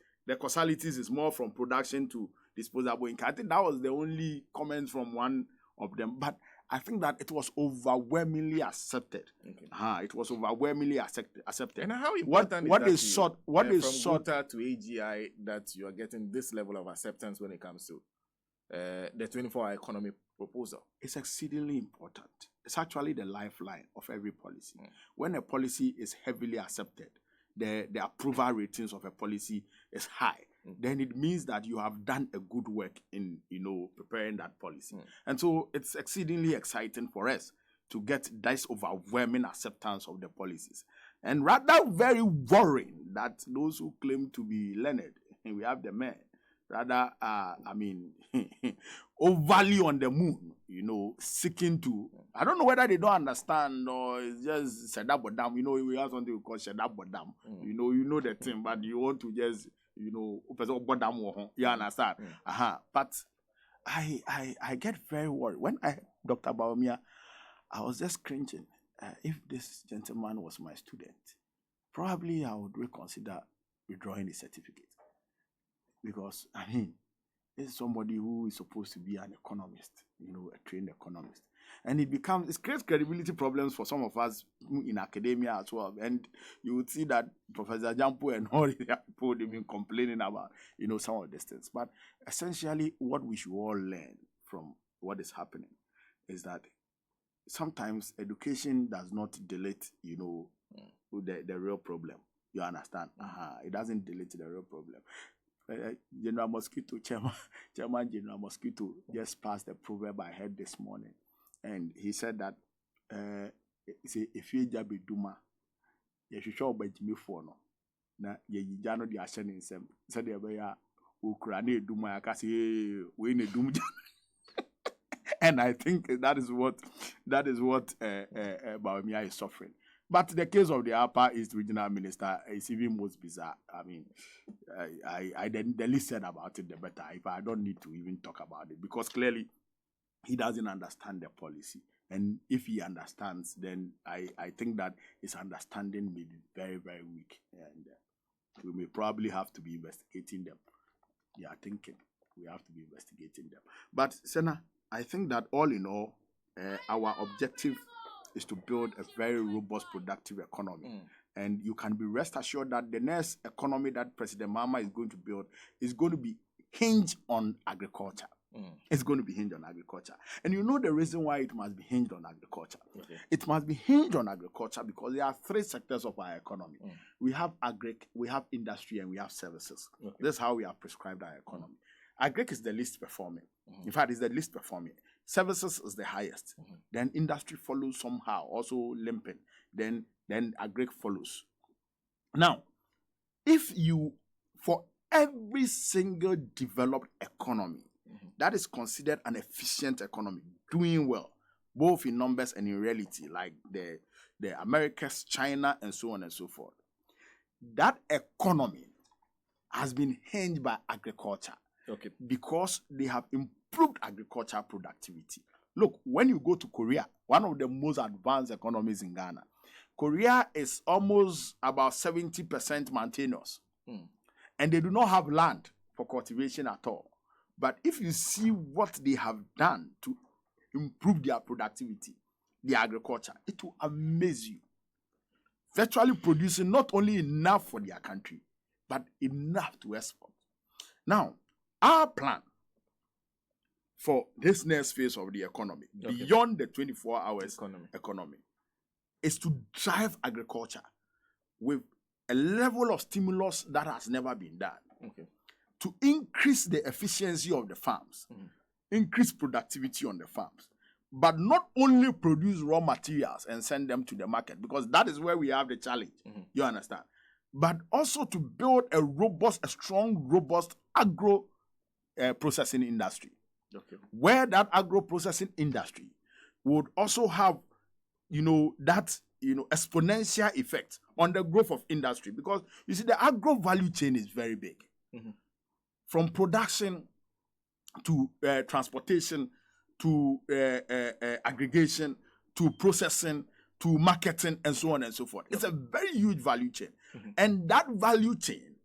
is more from production to disposable income. I think that was the only comment from one of them. But I think that it was overwhelmingly accepted. Okay. It was overwhelmingly accepted. And how important is that from GOTA to AGI that you are getting this level of acceptance when it comes to the 24-hour economy proposal? It's exceedingly important. It's actually the lifeline of every policy. When a policy is heavily accepted, the approval ratings of a policy is high, then it means that you have done a good work in preparing that policy. And so it's exceedingly exciting for us to get this overwhelming acceptance of the policies. And rather very worrying that those who claim to be learned, we have the men, rather overly on the moon, seeking to, I don't know whether they don't understand or it's just Shadabodam. We have something we call Shadabodam. You know the thing, but you want to just, you understand? But I get very worried. When I heard Dr. Bawumia, I was just cringing. If this gentleman was my student, probably I would reconsider withdrawing the certificate. Because, this is somebody who is supposed to be an economist, a trained economist. And it creates credibility problems for some of us in academia as well. And you would see that Professor Jampo and all the people, they've been complaining about, some of these things. But essentially, what we should all learn from what is happening is that sometimes education does not delete, the real problem. You understand? It doesn't delete the real problem. General Mosquito, Chairman General Mosquito just passed the proverb I heard this morning. And he said that, if you be duma, you should show by Jimmy Fono. Now, you jano the ashen in some, said the Abaya, Ukraine duma, Cassie, we need doom. And I think that is what Bawumia is suffering. But the case of the Upper East Regional Minister is even most bizarre. I mean, the least said about it, the better. If I don't need to even talk about it, because clearly he doesn't understand the policy. And if he understands, then I think that his understanding may be very, very weak. And we may probably have to be investigating them. Yeah, thinking we have to be investigating them. But, Sena, I think that all in all, our objective is to build a very robust, productive economy. And you can be rest assured that the next economy that President Mahama is going to build is going to be hinged on agriculture. It's going to be hinged on agriculture. And you know the reason why it must be hinged on agriculture. Okay. It must be hinged on agriculture because there are three sectors of our economy. We have agric, we have industry, and we have services. That's how we have prescribed our economy. Agric is the least performing. In fact, it's the least performing. Services is the highest. Then industry follows somehow, also limping. Then agri follows. Now, for every single developed economy that is considered an efficient economy, doing well, both in numbers and in reality, like the Americas, China, and so on and so forth, that economy has been hinged by agriculture. Okay. Because they have improved agricultural productivity. Look, when you go to Korea, one of the most advanced economies in Ghana, Korea is almost about 70% mountainous. And they do not have land for cultivation at all. But if you see what they have done to improve their productivity, their agriculture, it will amaze you. Virtually producing not only enough for their country, but enough to export. Now, our plan for this next phase of the economy, beyond the 24 hours economy, is to drive agriculture with a level of stimulus that has never been done. To increase the efficiency of the farms, increase productivity on the farms, but not only produce raw materials and send them to the market, because that is where we have the challenge. You understand? But also to build a strong, robust agro processing industry, where that agro processing industry would also have, that exponential effect on the growth of industry, because you see the agro value chain is very big, from production to transportation to aggregation to processing to marketing and so on and so forth. It's a very huge value chain, and that value chain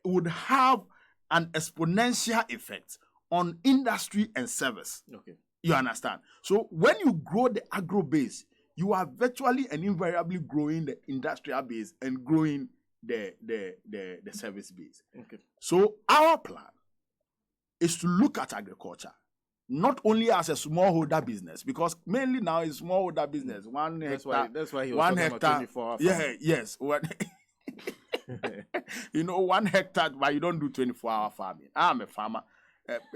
would have an exponential effect on industry and service. You understand? So when you grow the agro base, you are virtually and invariably growing the industrial base and growing the service base. So our plan is to look at agriculture not only as a smallholder business, because mainly now it's smallholder business. 1 hectare. That's why he was 1 talking hectare. About 24 hours. Yeah, yes. 1 hectare, but you don't do 24-hour farming. I'm a farmer.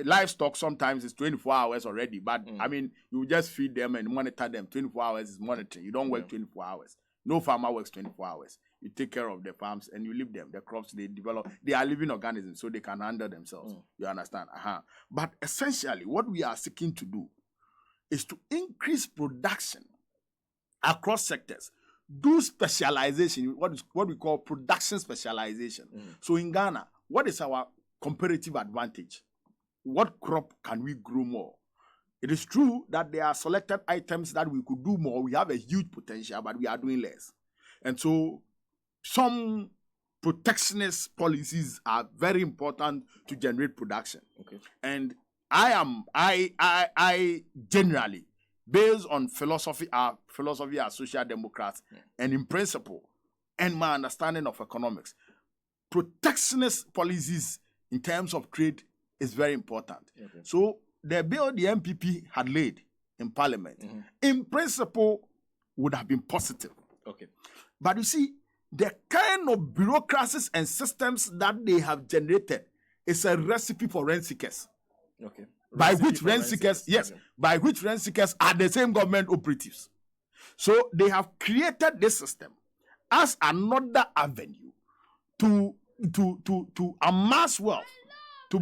Livestock sometimes is 24 hours already, but I mean, you just feed them and monitor them. 24 hours is monitoring. You don't work 24 hours. No farmer works 24 hours. You take care of the farms and you leave them. The crops, they develop. They are living organisms, so they can handle themselves. You understand? But essentially, what we are seeking to do is to increase production across sectors. Do specialization, what we call production specialization. So in Ghana, what is our comparative advantage? What crop can we grow more? It is true that there are selected items that we could do more. We have a huge potential, but we are doing less. And so some protectionist policies are very important to generate production. And I generally, based on philosophy as social democrats, and in principle, and my understanding of economics, protectionist policies in terms of trade is very important. So the bill the MPP had laid in Parliament, in principle, would have been positive. But you see, the kind of bureaucracies and systems that they have generated is a recipe for rent seekers. By which rent seekers are the same government operatives. So they have created this system as another avenue to amass wealth, to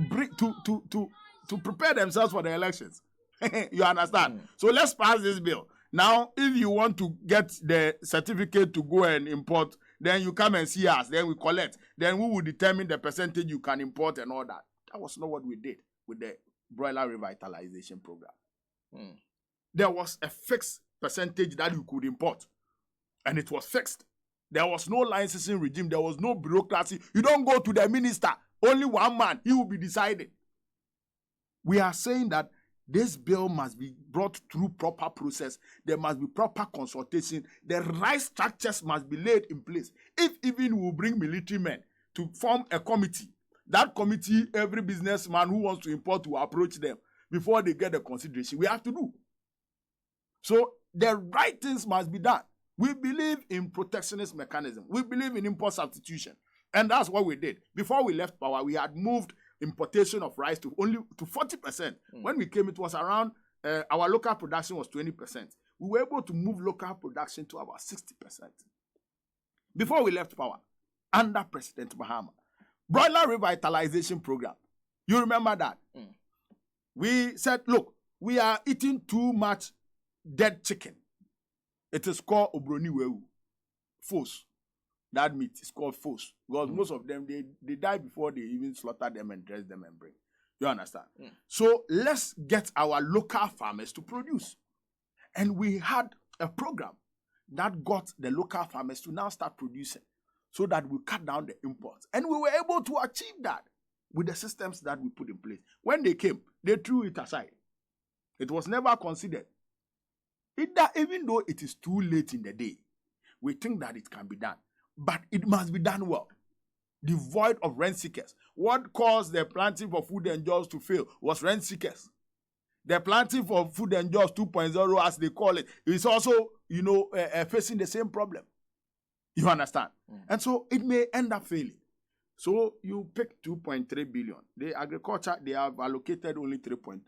prepare themselves for the elections. You understand? So let's pass this bill. Now, if you want to get the certificate to go and import, then you come and see us, then we collect. Then we will determine the percentage you can import and all that. That was not what we did with the broiler revitalization program. There was a fixed percentage that you could import, and it was fixed. There was no licensing regime. There was no bureaucracy. You don't go to the minister. Only one man. He will be deciding. We are saying that this bill must be brought through proper process. There must be proper consultation. The right structures must be laid in place. If even we will bring military men to form a committee, that committee, every businessman who wants to import will approach them before they get the consideration. We have to do. So the right things must be done. We believe in protectionist mechanism. We believe in import substitution. And that's what we did. Before we left power, we had moved importation of rice to 40%. When we came, it was around our local production was 20%. We were able to move local production to about 60% before we left power under President Mahama. Broiler revitalization program. You remember that? We said, look, we are eating too much dead chicken. It is called obroniwewu, fos. That meat is called fos. Because most of them, they die before they even slaughter them and dress them and bring. You understand? So let's get our local farmers to produce. And we had a program that got the local farmers to now start producing so that we cut down the imports. And we were able to achieve that with the systems that we put in place. When they came, they threw it aside. It was never considered. Even though it is too late in the day, we think that it can be done. But it must be done well. Devoid of rent seekers. What caused the planting for food and jobs to fail was rent seekers. The planting for food and jobs 2.0, as they call it, is also, facing the same problem. You understand? And so it may end up failing. So you pick 2.3 billion. The agriculture, they have allocated only 2.3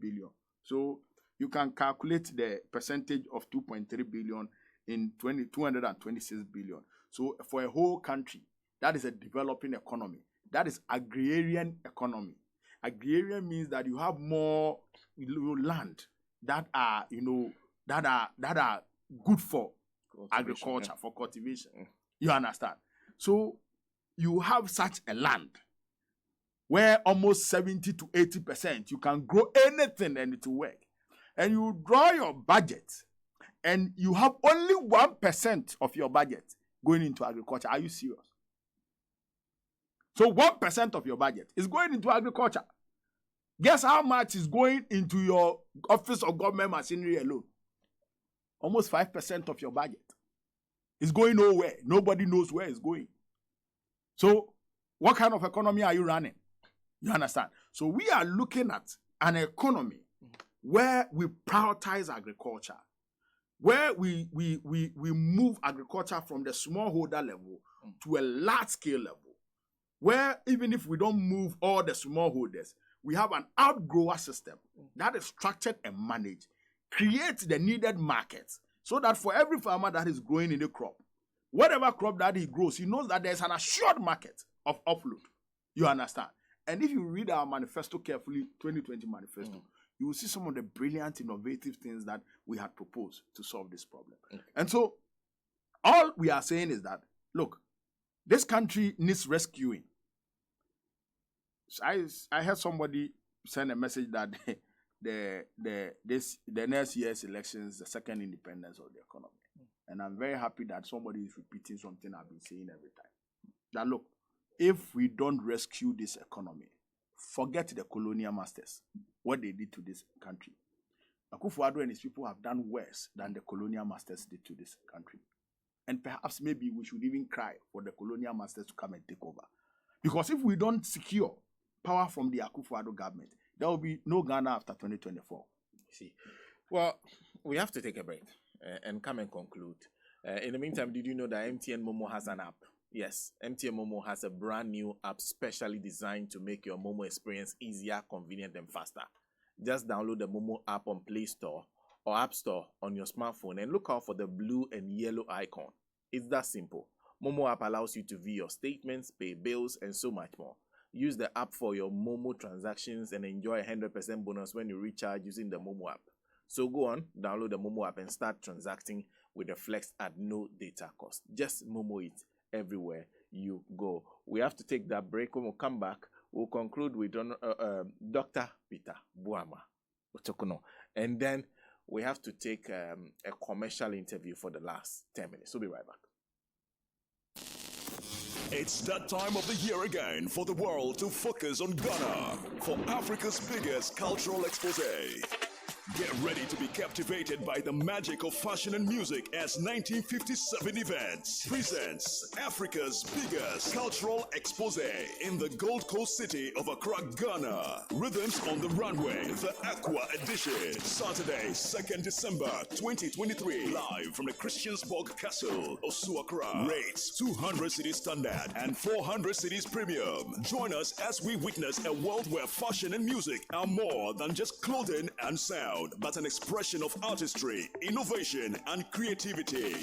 billion. So you can calculate the percentage of 2.3 billion in 226 billion. So for a whole country, that is a developing economy. That is agrarian economy. Agrarian means that you have more land that are, that are good for agriculture, for cultivation. You understand? So you have such a land where almost 70 to 80% you can grow anything and it will work. And you draw your budget and you have only 1% of your budget going into agriculture. Are you serious? So 1% of your budget is going into agriculture. Guess how much is going into your office of government machinery alone? Almost 5% of your budget. It's going nowhere. Nobody knows where it's going. So what kind of economy are you running? You understand? So we are looking at an economy where we prioritize agriculture, where we move agriculture from the smallholder level to a large-scale level, where even if we don't move all the smallholders, we have an outgrower system that is structured and managed, creates the needed markets, so that for every farmer that is growing in the crop, whatever crop that he grows, he knows that there's an assured market of offload. You understand? And if you read our manifesto carefully, 2020 manifesto, you will see some of the brilliant, innovative things that we had proposed to solve this problem. And so all we are saying is that, look, this country needs rescuing. So I heard somebody send a message that the next year's elections, the second independence of the economy. And I'm very happy that somebody is repeating something I've been saying every time. That look, if we don't rescue this economy, forget the colonial masters, what they did to this country. Akufo-Addo and his people have done worse than the colonial masters did to this country. And perhaps maybe we should even cry for the colonial masters to come and take over. Because if we don't secure power from the Akufo-Addo government, there will be no Ghana after 2024. See, well, we have to take a break and come and conclude. In the meantime, did you know that MTN Momo has an app? Yes, MTN Momo has a brand new app specially designed to make your Momo experience easier, convenient, and faster. Just download the Momo app on Play Store or App Store on your smartphone and look out for the blue and yellow icon. It's that simple. Momo app allows you to view your statements, pay bills, and so much more. Use the app for your Momo transactions and enjoy a 100% bonus when you recharge using the Momo app. So go on, download the Momo app and start transacting with the Flex at no data cost. Just Momo it everywhere you go. We have to take that break. When we come back, we'll conclude with Dr. Peter Buama Otokono. And then we have to take a commercial interview for the last 10 minutes. So we'll be right back. It's that time of the year again for the world to focus on Ghana for Africa's biggest cultural expose. Get ready to be captivated by the magic of fashion and music as 1957 Events presents Africa's biggest cultural expose in the Gold Coast city of Accra, Ghana. Rhythms on the Runway, the Aqua Edition. Saturday, 2nd December 2023. Live from the Christiansborg Castle, Osu, Accra. Rates 200 cedis standard and 400 cedis premium. Join us as we witness a world where fashion and music are more than just clothing and sound, but an expression of artistry, innovation, and creativity.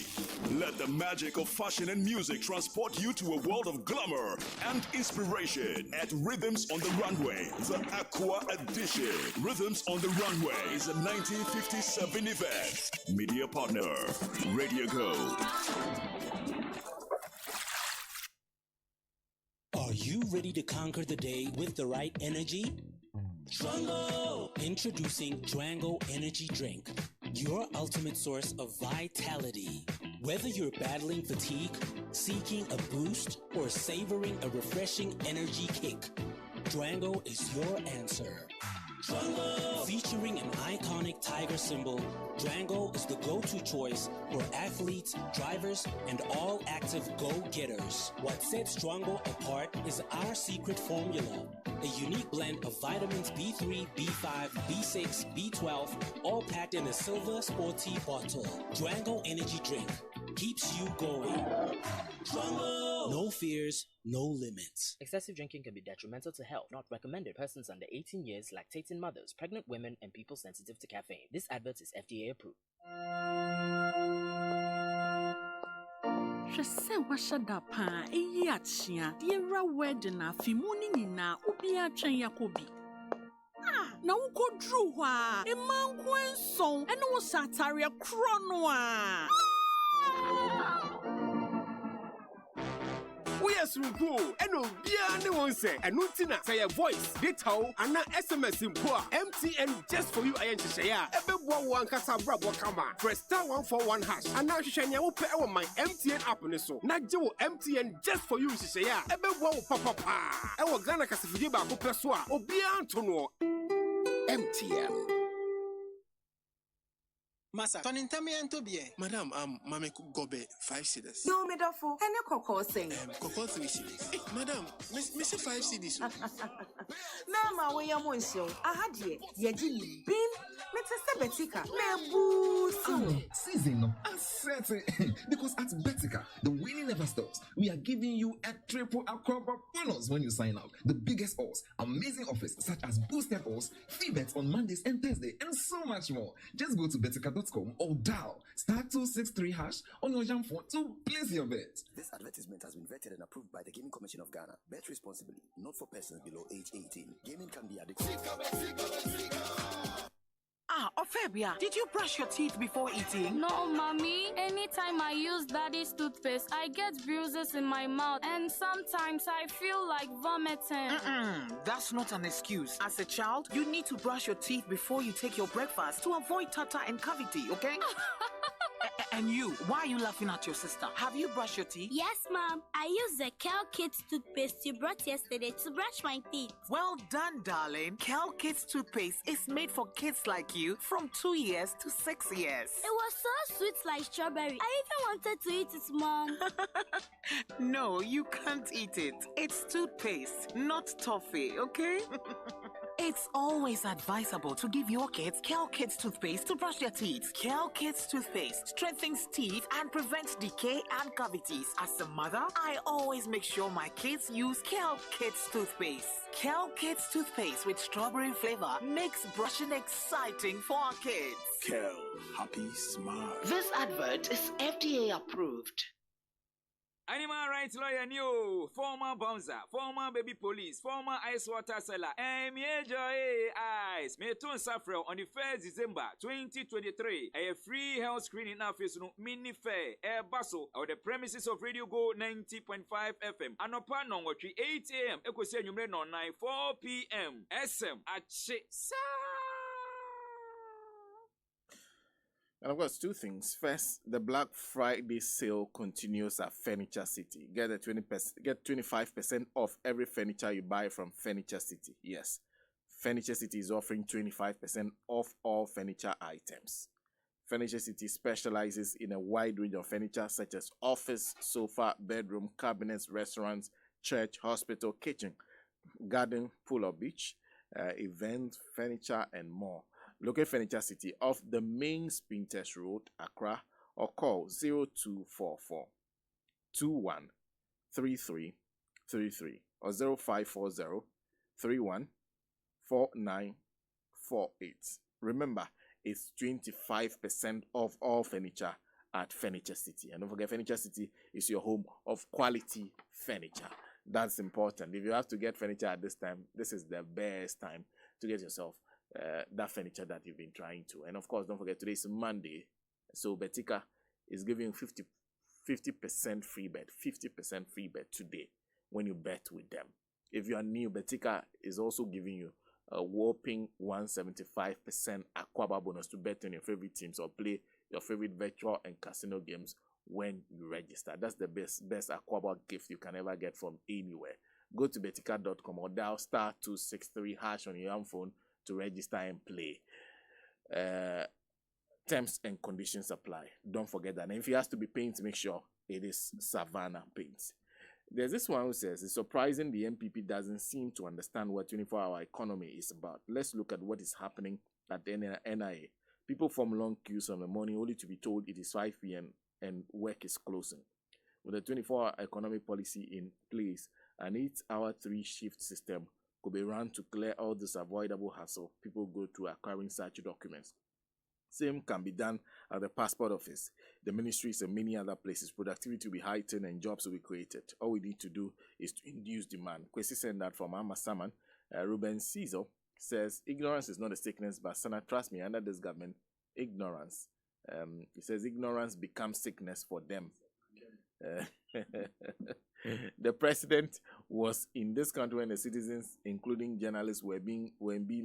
Let the magic of fashion and music transport you to a world of glamour and inspiration at Rhythms on the Runway, the Aqua Edition. Rhythms on the Runway is a 1957 event. Media partner, Radio Gold. Are you ready to conquer the day with the right energy? Drango! Introducing Drango Energy Drink, your ultimate source of vitality. Whether you're battling fatigue, seeking a boost, or savoring a refreshing energy kick, Drango is your answer. Drango! Featuring an iconic tiger symbol, Drango is the go-to choice for athletes, drivers, and all active go-getters. What sets Drango apart is our secret formula. A unique blend of vitamins B3, B5, B6, B12, all packed in a silver sporty bottle. Drango Energy Drink keeps you going. Drango! No fears, no limits. Excessive drinking can be detrimental to health. Not recommended. Persons under 18 years, lactating mothers, pregnant women, and people sensitive to caffeine. This advert is FDA approved. Shese washada pa eyi achia diera wedding na fimuni nyina obi atwen yakobi na ukodru ho a emanko enson ene wo satare kro no a Yes, we go. Eno bia ne won say eno tina say your voice data ana SMS mpo MTN just for you ayen hyeya ebebo wan kasa brabo kama press *141# ana hyehyanya wo pe e wo my MTN app ne so na je wo MTN just for you hyeya ebebo wo papa e wo Ghana kasafidi ba ko peso a obia nto no MTN. Masa, tonintamiento bien. Madam, mame gobe 5 cedis. No, me dafo. Ene koko sing. Koko 3 cedis. Madam, me 5 cedis. Na ma we ya monsho. Ahadie, ye jini bin. Me teste Betika. Me busu. Season asset because at Betika, the winning never stops. We are giving you a triple Aquaba bonus when you sign up. The biggest odds, amazing offers such as boosted odds, free bets on Mondays and Thursday, and so much more. Just go to betika.com or dial *263# on your jam phone to place your bet. This advertisement has been vetted and approved by the Gaming Commission of Ghana. Bet responsibly, not for persons below age 18. Gaming can be addictive. Ophebia, did you brush your teeth before eating? No, mommy. Anytime I use daddy's toothpaste, I get bruises in my mouth and sometimes I feel like vomiting. That's not an excuse. As a child, you need to brush your teeth before you take your breakfast to avoid tartar and cavity, okay? And you, why are you laughing at your sister? Have you brushed your teeth? Yes, Mom. I used the Kel Kids toothpaste you brought yesterday to brush my teeth. Well done, darling. Kel Kids toothpaste is made for kids like you from 2 years to 6 years. It was so sweet like strawberry. I even wanted to eat it, Mom. No, you can't eat it. It's toothpaste, not toffee, okay? It's always advisable to give your kids Kel Kids toothpaste to brush their teeth. Kel Kids toothpaste strengthens teeth and prevents decay and cavities. As a mother, I always make sure my kids use Kel Kids toothpaste. Kel Kids toothpaste with strawberry flavor makes brushing exciting for our kids. Kel, happy smile. This advert is FDA approved. Animal rights lawyer new, former bouncer, former baby police, former ice water seller, and eyes. May turn suffer on the 1st December 2023. A free health screening office no mini fair, air bustle, or the premises of Radio Go 90.5 FM. Anopa no 8 a.m. Ekose numre no 9 4 p.m. SM Ache. And of course, two things. First, the Black Friday sale continues at Furniture City. Get 25% off every furniture you buy from Furniture City. Yes, Furniture City is offering 25% off all furniture items. Furniture City specializes in a wide range of furniture such as office, sofa, bedroom, cabinets, restaurants, church, hospital, kitchen, garden, pool or beach, event, furniture, and more. Locate Furniture City off the main Spintex Road, Accra, or call 0244 213333 or 0540 314948. Remember, it's 25% off all furniture at Furniture City. And don't forget, Furniture City is your home of quality furniture. That's important. If you have to get furniture at this time, this is the best time to get yourself that furniture that you've been trying to. And of course, don't forget, today is Monday. So Betika is giving 50% free bet, 50% free bet today when you bet with them. If you are new, Betika is also giving you a whopping 175% Aquaba bonus to bet on your favorite teams or play your favorite virtual and casino games when you register. That's the best Aquaba gift you can ever get from anywhere. Go to betika.com or dial *263# on your own phone to register and play. Terms and conditions apply. Don't forget that. And if it has to be paint, make sure it is Savannah paint. There's this one who says, it's surprising the MPP doesn't seem to understand what 24-hour economy is about. Let's look at what is happening at the NIA. People form long queues on the morning only to be told it is 5 p.m. and work is closing. With a 24-hour economic policy in place, an 8-hour 3-shift system could be run to clear all this avoidable hassle people go through acquiring such documents. Same can be done at the passport office, the ministries, and many other places. Productivity will be heightened and jobs will be created. All we need to do is to induce demand. Kwesi sent that from Amasaman. Ruben Cizo says, ignorance is not a sickness, but Sana, trust me, under this government, ignorance. He says ignorance becomes sickness for them. The president was in this country when the citizens, including journalists, were being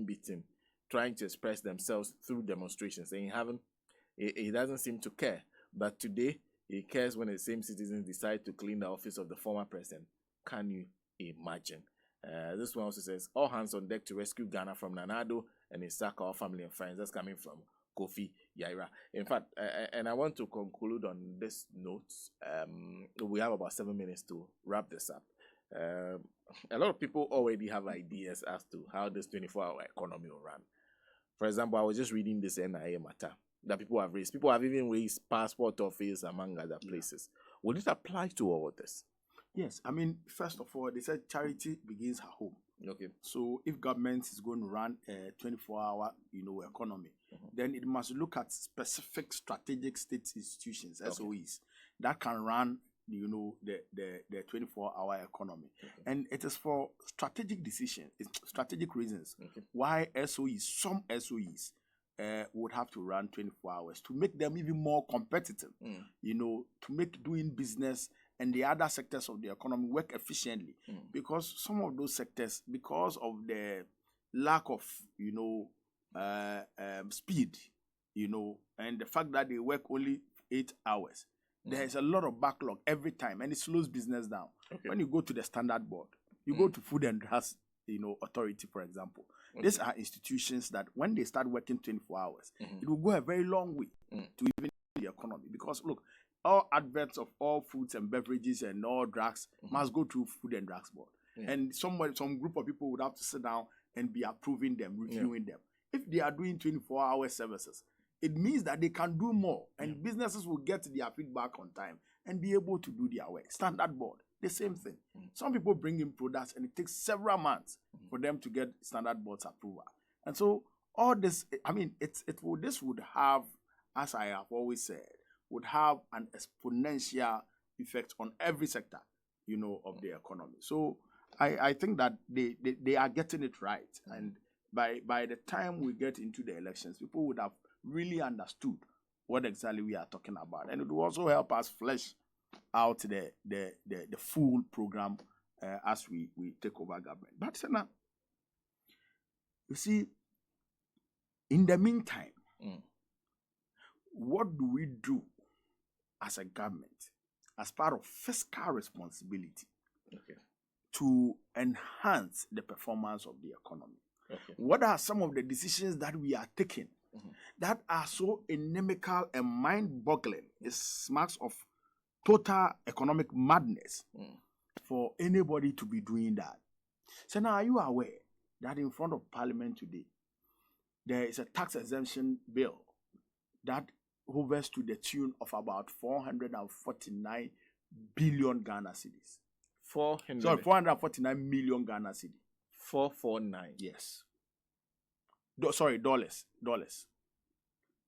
beaten, trying to express themselves through demonstrations. And he doesn't seem to care. But today, he cares when the same citizens decide to clean the office of the former president. Can you imagine? This one also says, all hands on deck to rescue Ghana from Nanado and his sack our family and friends. That's coming from Kofi Yaira. In fact, and I want to conclude on this note. We have about 7 minutes to wrap this up. A lot of people already have ideas as to how this 24-hour economy will run. For example, I was just reading this NIA matter that people have raised. People have even raised passport office, among other places. Will it apply to all of this? Yes. I mean, first of all, they said charity begins at home. Okay. So if government is going to run a 24-hour, economy, then it must look at specific strategic state institutions, SOEs, that can run, the 24-hour economy. And it is for strategic decisions, strategic reasons why some SOEs would have to run 24 hours to make them even more competitive, to make doing business and the other sectors of the economy work efficiently. Because some of those sectors, because of the lack of, speed, and the fact that they work only 8 hours, there is a lot of backlog every time, and it slows business down. When you go to the standard board, you go to Food and Drugs, Authority, for example. These are institutions that when they start working 24 hours, it will go a very long way to even the economy. Because look, all adverts of all foods and beverages and all drugs must go through Food and Drugs Board. And some group of people would have to sit down and be approving them, reviewing them. If they are doing 24-hour services, it means that they can do more, and businesses will get their feedback on time and be able to do their work. Standard board, the same thing. Some people bring in products, and it takes several months for them to get standard board's approval. And so all this, I mean, this would have, as I have always said, would have an exponential effect on every sector, of the economy. So I think that they are getting it right, and by the time we get into the elections, people would have really understood what exactly we are talking about, and it will also help us flesh out the full program as we take over government. But Sena, you see, in the meantime, what do we do as a government, as part of fiscal responsibility, to enhance the performance of the economy? Okay. What are some of the decisions that we are taking that are so inimical and mind-boggling? It's marks of total economic madness for anybody to be doing that. So now, are you aware that in front of Parliament today, there is a tax exemption bill that hovers to the tune of about 449 billion Ghana cedis? 449 million Ghana cedi. 449. Yes. Dollars.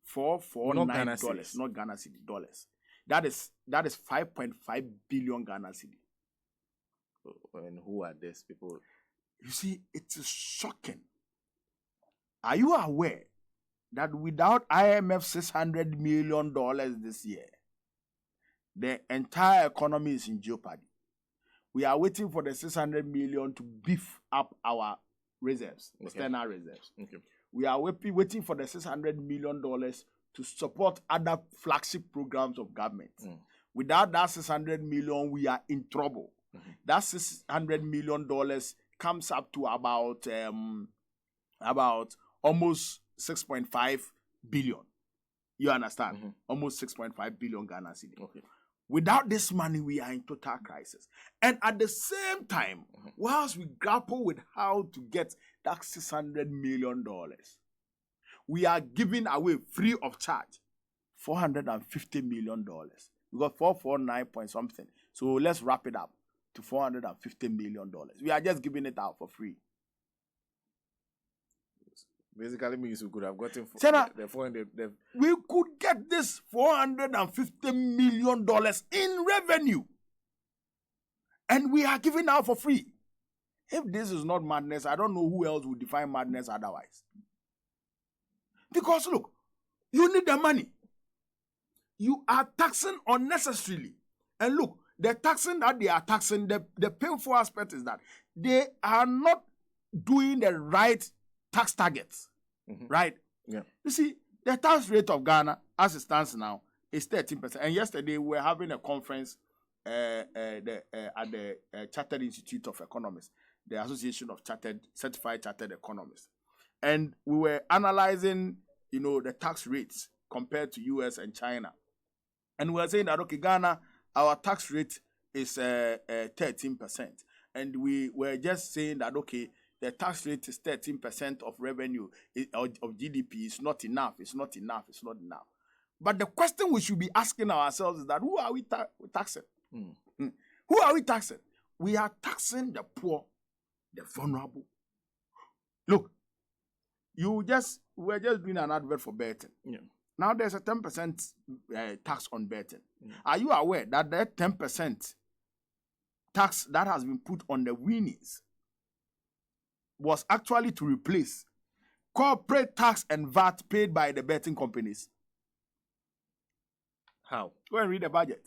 449 dollars, not Ghana cedi, dollars. That is 5.5 billion Ghana cedi. And who are these people? You see, it's shocking. Are you aware that without IMF $600 million this year, the entire economy is in jeopardy? We are waiting for the 600 million to beef up our reserves, external reserves. Okay. We are waiting for the $600 million to support other flagship programs of government. Without that 600 million, we are in trouble. That $600 million comes up to about almost 6.5 billion. You understand? Almost 6.5 billion Ghana cedi. Okay. Without this money, we are in total crisis. And at the same time, whilst we grapple with how to get that $600 million, we are giving away free of charge $450 million. We got 449 point something. So let's wrap it up to $450 million. We are just giving it out for free. Basically means we could have gotten the 400. We could get this $450 million in revenue. And we are giving out for free. If this is not madness, I don't know who else would define madness otherwise. Because look, you need the money. You are taxing unnecessarily. And look, the taxing that they are taxing, the painful aspect is that they are not doing the right tax targets. Right? Yeah. You see, the tax rate of Ghana, as it stands now, is 13%. And yesterday we were having a conference at the Chartered Institute of Economists, the Association of Certified Chartered Economists. And we were analyzing, the tax rates compared to US and China. And we were saying that, okay, Ghana, our tax rate is 13%. And we were just saying that, okay, the tax rate is 13% of revenue of GDP. It's not enough. It's not enough. It's not enough. But the question we should be asking ourselves is that who are we taxing? Who are we taxing? We are taxing the poor, the vulnerable. Look, we're just doing an advert for betting. Yeah. Now there's a 10% tax on betting. Are you aware that 10% tax that has been put on the winnings was actually to replace corporate tax and VAT paid by the betting companies? How? Go and read the budget.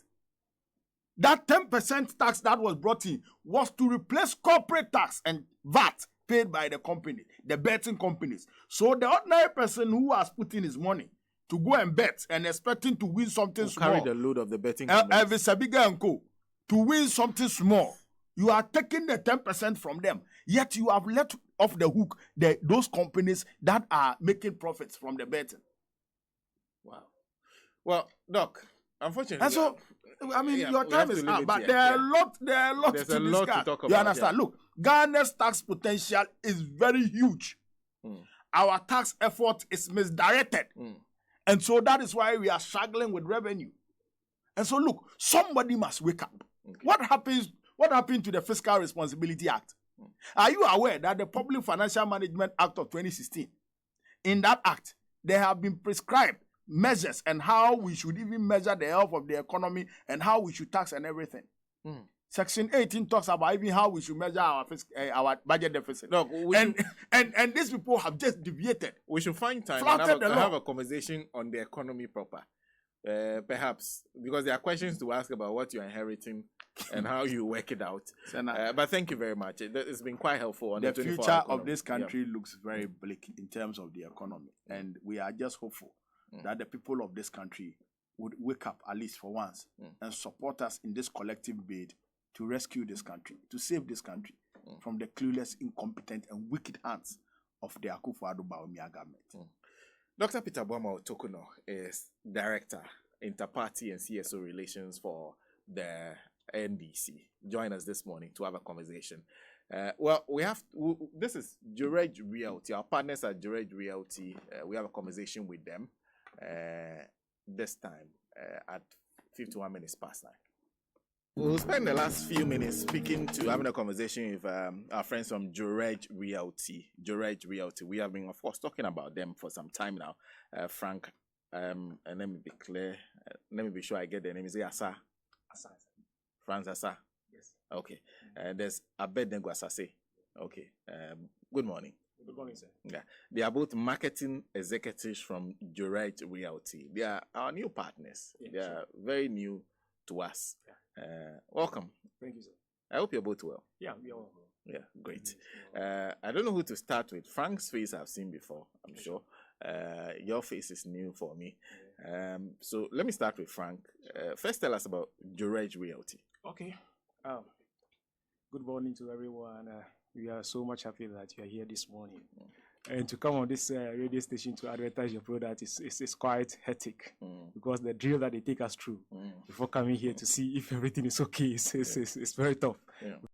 That 10% tax that was brought in was to replace corporate tax and VAT paid by the company, the betting companies. So the ordinary person who has put in his money to go and bet and expecting to win something small, carry the load of the betting companies. Elvis Abiga and Co. To win something small, you are taking the 10% from them. Yet you have let off the hook those companies that are making profits from the betting. Wow. Well, Doc, unfortunately, and so your time is up, but there are a lot There's to a lot discuss. to talk about. You understand? Look, Ghana's tax potential is very huge. Our tax effort is misdirected, and so that is why we are struggling with revenue. And so, look, somebody must wake up. Okay. What happened to the Fiscal Responsibility Act? Are you aware that the Public Financial Management Act of 2016, in that act, there have been prescribed measures and how we should even measure the health of the economy and how we should tax and everything. Section 18 talks about even how we should measure our budget deficit. No, and these people have just deviated. We should find time and have a conversation on the economy proper. Perhaps, because there are questions to ask about what you're inheriting and how you work it out. But thank you very much. It's been quite helpful. On the future of this country looks very bleak in terms of the economy. And we are just hopeful that the people of this country would wake up at least for once and support us in this collective bid to rescue this country, to save this country from the clueless, incompetent, and wicked hands of the Akufo-Addo Bawumia government. Dr. Peter Boama Otokuno is Director, Interparty and CSO Relations for the NDC. Join us this morning to have a conversation. This is Jurage Realty. Our partners at Jurage Realty. We have a conversation with them this time at 51 minutes past 9. We'll spend the last few minutes having a conversation with our friends from Jurage Realty. Jurage Realty. We have been, of course, talking about them for some time now. Frank, and let me be clear. Let me be sure I get the name. Is it Asa? Asa. Franz Asa? Yes. Okay. There's Abednego Asase. Okay. Good morning. Good morning, sir. Yeah. They are both marketing executives from Jurage Realty. They are our new partners. Yeah, they are very new to us. Yeah. Welcome. Thank you, sir. I hope you're both well. Yeah, we are well. Yeah, great. I don't know who to start with. Frank's face I've seen before, I'm sure. Your face is new for me. So let me start with Frank. First, tell us about Jurage Realty. Okay. Good morning to everyone. We are so much happy that you are here this morning. And to come on this radio station to advertise your product is quite hectic because the drill that they take us through before coming here to see if everything is okay is very tough. Yeah.